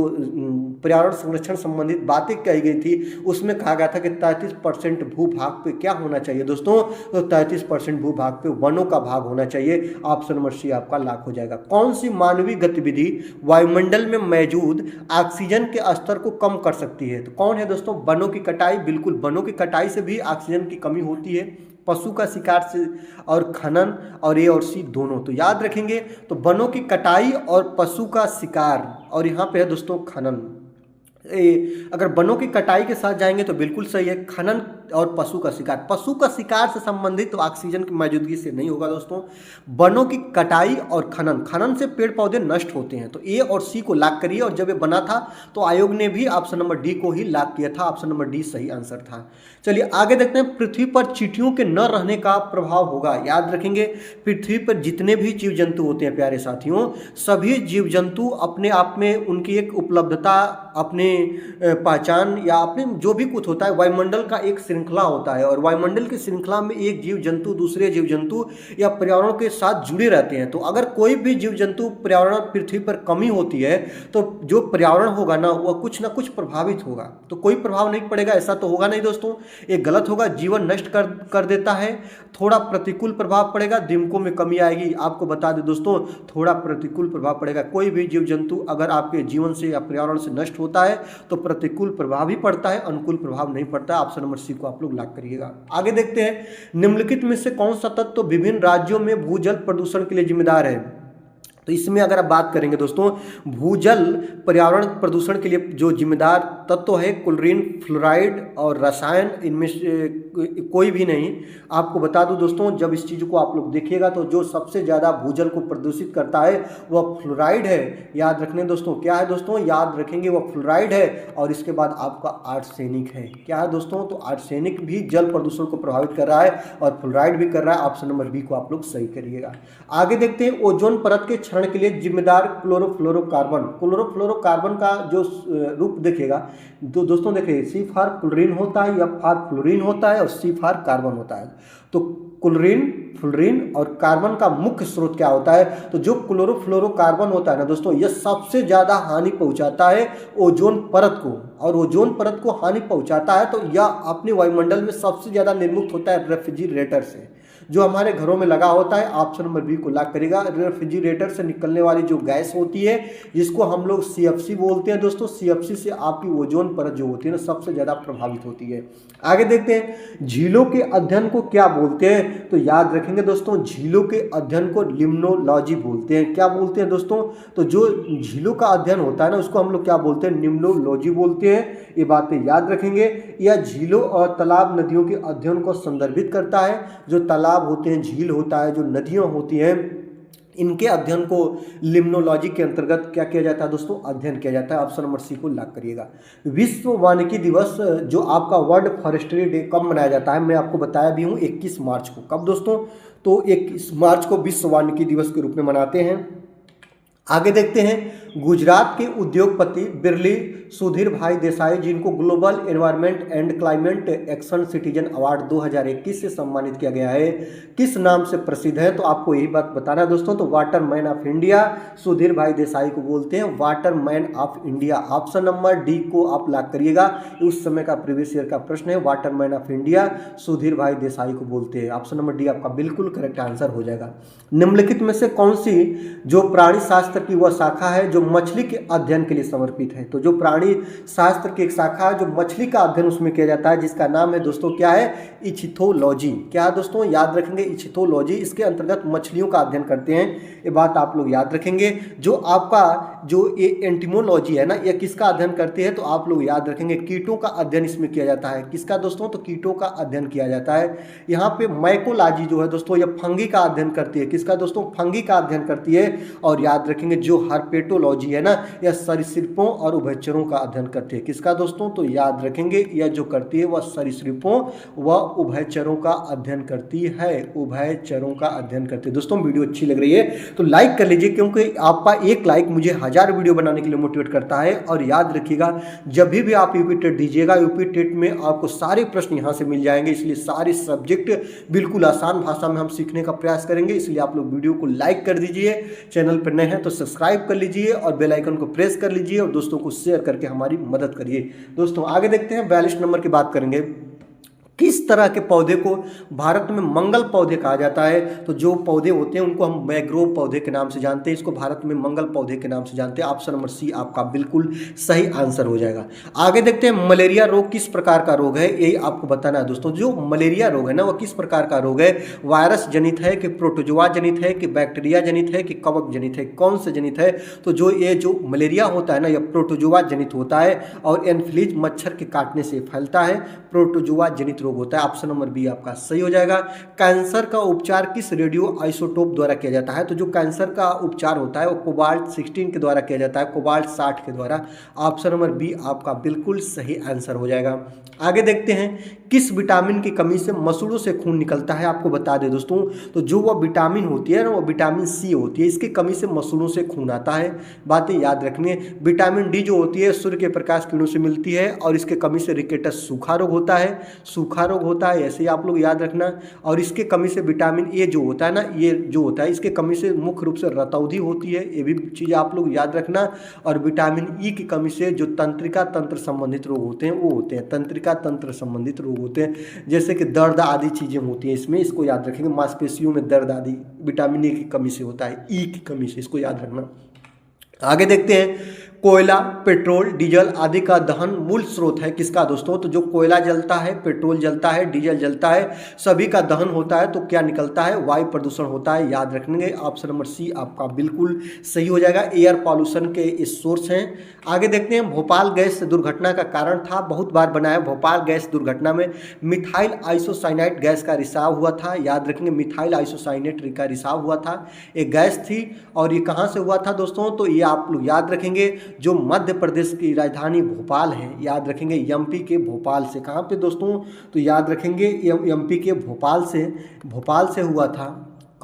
Speaker 1: पर्यावरण संरक्षण संबंधित बातें कही गई थी उसमें कहा गया था कि 33% भूभाग पे क्या होना चाहिए दोस्तों? तो 33% भूभाग पे वनों का भाग होना चाहिए। ऑप्शन नंबर सी आपका लॉक हो जाएगा। कौन सी मानवीय गतिविधि वायुमंडल में मौजूद ऑक्सीजन के स्तर को कम कर सकती है? तो कौन है दोस्तों? वनों की कटाई। बिल्कुल, वनों की कटाई से भी ऑक्सीजन की कमी होती है। पशु का शिकार से और खनन, और ए और सी दोनों। तो याद रखेंगे, तो वनों की कटाई और पशु का शिकार, और यहाँ पे है दोस्तों खनन। अगर वनों की कटाई के साथ जाएंगे तो बिल्कुल सही है। खनन और पशु का शिकार, पशु का शिकार से संबंधित तो ऑक्सीजन की मौजूदगी से नहीं होगा दोस्तों। वनों की कटाई और खनन से पेड़ पौधे नष्ट होते हैं। तो ए और सी को लॉक करिए। और जब ये बना था तो आयोग ने भी ऑप्शन नंबर डी को ही लॉक किया था। ऑप्शन नंबर डी सही आंसर था। चलिए आगे देखते हैं। पृथ्वी पर चींटियों के न रहने का प्रभाव होगा। याद रखेंगे, पृथ्वी पर जितने भी जीव जंतु होते हैं प्यारे साथियों, सभी जीव जंतु अपने आप में उनकी एक उपलब्धता, अपने पहचान या अपने जो भी कुछ होता है, वायुमंडल का एक श्रृंखला होता है और वायुमंडल की श्रृंखला में एक जीव जंतु दूसरे जीव जंतु या पर्यावरण के साथ जुड़े रहते हैं। तो अगर कोई भी जीव जंतु पर्यावरण पृथ्वी पर कमी होती है तो जो पर्यावरण होगा ना वह कुछ ना कुछ प्रभावित होगा। तो कोई प्रभाव नहीं पड़ेगा ऐसा तो होगा नहीं दोस्तों, ये गलत होगा। जीवन नष्ट कर देता है। थोड़ा प्रतिकूल प्रभाव पड़ेगा, दीमकों में कमी आएगी। आपको बता दें दोस्तों, थोड़ा प्रतिकूल प्रभाव पड़ेगा। कोई भी जीव जंतु अगर आपके जीवन से या पर्यावरण से नष्ट होता है तो प्रतिकूल प्रभाव ही पड़ता है, अनुकूल प्रभाव नहीं पड़ता। ऑप्शन नंबर सी को आप लोग लॉक करिएगा। आगे देखते हैं। निम्नलिखित में से कौन सा तत्व विभिन्न राज्यों में भूजल प्रदूषण के लिए जिम्मेदार है? तो इसमें अगर आप बात करेंगे दोस्तों, भूजल पर्यावरण प्रदूषण के लिए जो जिम्मेदार तत्व है क्लोरीन, फ्लोराइड और रसायन, इनमें से कोई भी नहीं। आपको बता दूं दोस्तों, जब इस चीज़ को आप लोग देखिएगा तो जो सबसे ज़्यादा भूजल को प्रदूषित करता है वह फ्लोराइड है। याद रखने दोस्तों, क्या है दोस्तों? याद रखेंगे वह फ्लोराइड है। और इसके बाद आपका आर्सेनिक है। क्या है दोस्तों? तो आर्सेनिक भी जल प्रदूषण को प्रभावित कर रहा है और फ्लोराइड भी कर रहा है। ऑप्शन नंबर बी को आप लोग सही करिएगा। आगे देखते हैं। ओजोन परत के क्षरण के लिए जिम्मेदार क्लोरोफ्लोरोकार्बन। क्लोरोफ्लोरोकार्बन का जो रूप देखेगा तो दोस्तों देखिए सी फॉर क्लोरीन होता है, एफ फॉर फ्लोरीन होता है और सी फॉर कार्बन होता है। तो क्लोरीन, फ्लोरीन और कार्बन का मुख्य स्रोत क्या होता है? तो जो क्लोरोफ्लोरोकार्बन होता है ना दोस्तों, यह सबसे ज्यादा हानि पहुंचाता है ओजोन परत को, और ओजोन परत को हानि पहुंचाता है तो यह अपने वायुमंडल में सबसे ज्यादा निर्मुक्त होता है रेफ्रिजरेटर से, जो हमारे घरों में लगा होता है। ऑप्शन नंबर बी को लॉक करेगा। रेफ्रिजरेटर से निकलने वाली जो गैस होती है जिसको हम लोग CFC बोलते हैं दोस्तों, CFC से आपकी ओजोन परत जो होती है ना सबसे ज्यादा प्रभावित होती है। आगे देखते हैं झीलों के अध्ययन को क्या बोलते हैं? तो याद रखेंगे दोस्तों, झीलों के अध्ययन को लिम्नोलॉजी बोलते हैं। क्या बोलते हैं दोस्तों? तो जो झीलों का अध्ययन होता है ना उसको हम लोग क्या बोलते हैं? लिम्नोलॉजी बोलते हैं। ये बातें याद रखेंगे। यह झीलों और तालाब नदियों के अध्ययन को संदर्भित करता है। जो तालाब होते हैं, झील होता है, जो नदियां होती हैं, इनके अध्ययन को लिम्नोलॉजी के अंतर्गत क्या किया जाता है दोस्तों? अध्ययन किया जाता है। ऑप्शन नंबर सी को लॉक करिएगा। विश्व वानिकी दिवस जो आपका वर्ल्ड फॉरेस्ट्री डे कब मनाया जाता है? मैं आपको बताया भी हूँ 21 मार्च को। कब दोस्तों? तो 21 मार्च को विश्व वानिकी दिवस के रूप में मनाते हैं। आगे देखते हैं गुजरात के उद्योगपति बिरली सुधीर भाई देसाई, जिनको global environment and climate action citizen award 2021 से सम्मानित किया गया है, किस नाम से प्रसिद्ध है? तो आपको यही बात बताना है दोस्तों। तो water man of India Sudhir भाई देसाई को बोलते हैं water man of India. Option number D को आप लॉक करिएगा। उस समय का प्रीवियस ईयर का प्रश्न है। Water man of India Sudhir भाई देसाई को बोलते हैं। ऑप्शन नंबर डी आपका बिल्कुल करेक्ट आंसर हो जाएगा। निम्नलिखित में से कौन सी जो प्राणी शास्त्र की वह शाखा है जो मछली के अध्ययन के लिए समर्पित है? तो जो प्राणी शास्त्र की एक शाखा है जो मछली का अध्ययन उसमें किया जाता है, जिसका नाम है दोस्तों क्या है? इचिथोलॉजी। क्या है दोस्तों? याद रखेंगे इचिथोलॉजी। इसके अंतर्गत मछलियों का अध्ययन करते हैं। ये बात आप लोग याद रखेंगे। जो आपका जो ये एंटिमोलॉजी है ना, यह किसका अध्ययन करती है? तो आप लोग याद रखेंगे कीटों का अध्ययन इसमें किया जाता है। किसका दोस्तों? तो कीटों का अध्ययन किया जाता है। यहाँ पे माइकोलॉजी जो है दोस्तों, यह फंगी का अध्ययन करती है। किसका दोस्तों? फंगी का अध्ययन करती है। और याद रखेंगे जो हर्पेटोलॉजी है ना, यह सरीसृपों और उभयचरों का अध्ययन करती है। किसका दोस्तों? तो याद रखेंगे यह जो करती है वह सरीसृपों व उभयचरों का अध्ययन करती है। उभयचरों का अध्ययन करती है। दोस्तों वीडियो अच्छी लग रही है तो लाइक कर लीजिए, क्योंकि आपका एक लाइक मुझे 1000 वीडियो बनाने के लिए मोटिवेट करता है। और याद रखिएगा जब भी आप यूपी टेट दीजिएगा, यूपी टेट में आपको सारे प्रश्न यहाँ से मिल जाएंगे, इसलिए सारे सब्जेक्ट बिल्कुल आसान भाषा में हम सीखने का प्रयास करेंगे। इसलिए आप लोग वीडियो को लाइक कर दीजिए, चैनल पर नए हैं तो सब्सक्राइब कर लीजिए और बेल आइकन को प्रेस कर लीजिए और दोस्तों को शेयर करके हमारी मदद करिए। दोस्तों आगे देखते हैं 42 नंबर की बात करेंगे। किस तरह के पौधे को भारत में मंगल पौधे कहा जाता है? तो जो पौधे होते हैं उनको हम मैंग्रोव पौधे के नाम से जानते हैं। इसको भारत में मंगल पौधे के नाम से जानते हैं। ऑप्शन नंबर सी आपका बिल्कुल सही आंसर हो जाएगा। आगे देखते हैं मलेरिया रोग किस प्रकार का रोग है, यही आपको बताना है दोस्तों। जो मलेरिया रोग है ना वह किस प्रकार का रोग है? वायरस जनित है कि प्रोटोजोआ जनित है कि बैक्टीरिया जनित है कि कवक जनित है? कौन से जनित है? तो जो मलेरिया होता है ना यह प्रोटोजोआ जनित होता है और एनफ्लूएंजा मच्छर के काटने से फैलता है। प्रोटोजोआ जनित रोग होता है। ऑप्शन नंबर बी आपका सही हो जाएगा। कैंसर का उपचार किस रेडियो आइसोटोप द्वारा किया जाता है? तो जो कैंसर का उपचार होता है वो कोबाल्ट 16 के द्वारा किया जाता है, कोबाल्ट 60 के द्वारा। ऑप्शन नंबर बी आपका बिल्कुल सही आंसर हो जाएगा। आगे देखते हैं किस विटामिन की कमी से मसूड़ों से खून निकलता है? आपको बता दें दोस्तों, तो जो वह विटामिन होती है ना वो विटामिन सी होती है, इसकी कमी से मसूड़ों से खून आता है। बातें याद रखनी है। विटामिन डी जो होती है सूर्य के प्रकाश किरणों से मिलती है और इसके कमी से रिकेटस सूखा रोग होता है, सूखा रोग होता है, ऐसे ही आप लोग याद रखना। और इसके कमी से विटामिन ए जो होता है ना, ये जो होता है इसके कमी से मुख्य रूप से रतौंधी होती है, ये भी चीज़ आप लोग याद रखना। और विटामिन ई की कमी से जो तंत्रिका तंत्र संबंधित रोग होते हैं वो होते हैं, तंत्रिका तंत्र संबंधित रोग होते हैं, जैसे कि दर्द आदि चीज़ें होती हैं इसमें, इसको याद रखेंगे। मांसपेशियों में दर्द आदि विटामिन ए की कमी से होता है, ई की कमी से, इसको याद रखना। आगे देखते हैं कोयला, पेट्रोल, डीजल आदि का दहन मूल स्रोत है किसका दोस्तों? तो जो कोयला जलता है, पेट्रोल जलता है, डीजल जलता है, सभी का दहन होता है तो क्या निकलता है? वायु प्रदूषण होता है। याद रखेंगे। ऑप्शन नंबर सी आपका बिल्कुल सही हो जाएगा। एयर पॉल्यूशन के इस सोर्स हैं। आगे देखते हैं भोपाल गैस दुर्घटना का कारण था, बहुत बार बनाया। भोपाल गैस दुर्घटना में मिथाइल आइसोसाइनेट गैस का रिसाव हुआ था। याद रखेंगे मिथाइल आइसोसाइनेट का रिसाव हुआ था, एक गैस थी। और ये कहाँ से हुआ था दोस्तों? तो ये आप लोग याद रखेंगे जो मध्य प्रदेश की राजधानी भोपाल है, याद रखेंगे एमपी के भोपाल से। कहाँ पे दोस्तों? तो याद रखेंगे एमपी के भोपाल से हुआ था।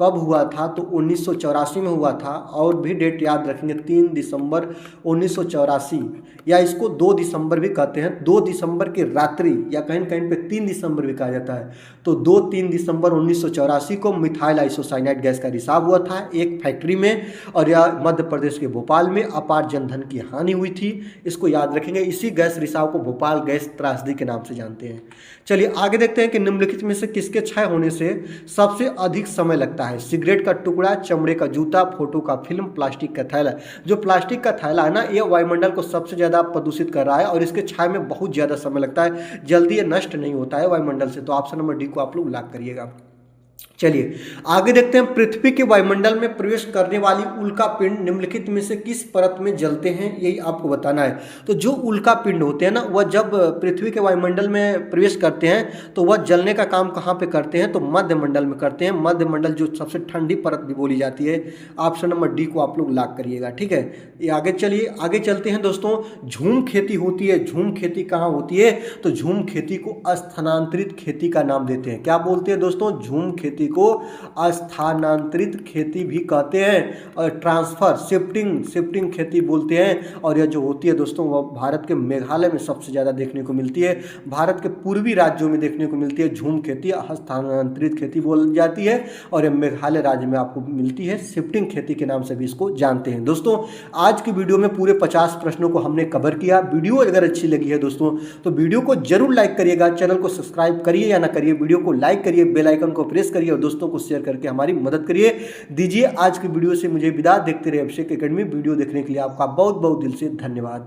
Speaker 1: कब हुआ था, तो 1984 में हुआ था। और भी डेट याद रखेंगे, 3 दिसंबर 1984, या इसको 2 दिसंबर भी कहते हैं। 2 दिसंबर की रात्रि, या कहीं कहीं पे 3 दिसंबर भी कहा जाता है। तो 2-3 दिसंबर 1984 को मिथाइल आइसोसाइनाइड गैस का रिसाव हुआ था एक फैक्ट्री में, और यह मध्य प्रदेश के भोपाल में अपार जनधन की हानि हुई थी। इसको याद रखेंगे। इसी गैस रिसाव को भोपाल गैस त्रासदी के नाम से जानते हैं। चलिए आगे देखते हैं कि निम्नलिखित में से किसके क्षय होने से सबसे अधिक समय लगता है। सिगरेट का टुकड़ा, चमड़े का जूता, फोटो का फिल्म, प्लास्टिक का थैला। जो प्लास्टिक का थैला है ना, ये वायुमंडल को सबसे ज़्यादा प्रदूषित कर रहा है और इसके क्षय में बहुत ज़्यादा समय लगता है, जल्दी ये नष्ट नहीं होता है वायुमंडल से। तो ऑप्शन नंबर डी को आप लोग लॉक करिएगा। चलिए आगे देखते हैं, पृथ्वी के वायुमंडल में प्रवेश करने वाली उल्का पिंड निम्नलिखित में से किस परत में जलते हैं, यही आपको बताना है। तो जो उल्का पिंड होते हैं ना, वह जब पृथ्वी के वायुमंडल में प्रवेश करते हैं तो वह जलने का काम कहाँ पे करते हैं, तो मध्य मंडल में करते हैं। मध्य मंडल जो सबसे ठंडी परत भी बोली जाती है। ऑप्शन नंबर डी को आप लोग लॉक करिएगा। ठीक है, ये आगे चलिए आगे चलते हैं दोस्तों। झूम खेती होती है। झूम खेती कहाँ होती है, तो झूम खेती को स्थानांतरित खेती का नाम देते हैं। क्या बोलते हैं दोस्तों, झूम खेती को स्थानांतरित खेती भी कहते हैं, और ट्रांसफर शिफ्टिंग खेती बोलते हैं। और यह जो होती है दोस्तों, वह भारत के मेघालय में सबसे ज़्यादा देखने को मिलती है। भारत के पूर्वी राज्यों में देखने को मिलती है झूम खेती, स्थानांतरित खेती बोली जाती है। और यह मेघालय राज्य में आपको मिलती है। शिफ्टिंग खेती के नाम से भी इसको जानते हैं। दोस्तों आज की वीडियो में पूरे 50 प्रश्नों को हमने कवर किया। वीडियो अगर अच्छी लगी है दोस्तों, तो वीडियो को जरूर लाइक करिएगा। चैनल को सब्सक्राइब करिए या ना करिए, वीडियो को लाइक करिए, बेल आइकन को प्रेस करिए और दोस्तों को शेयर करके हमारी मदद करिए। दीजिए आज की वीडियो से मुझे विदा। देखते रहिए अभिषेक एकेडमी। वीडियो देखने के लिए आपका बहुत बहुत दिल से धन्यवाद।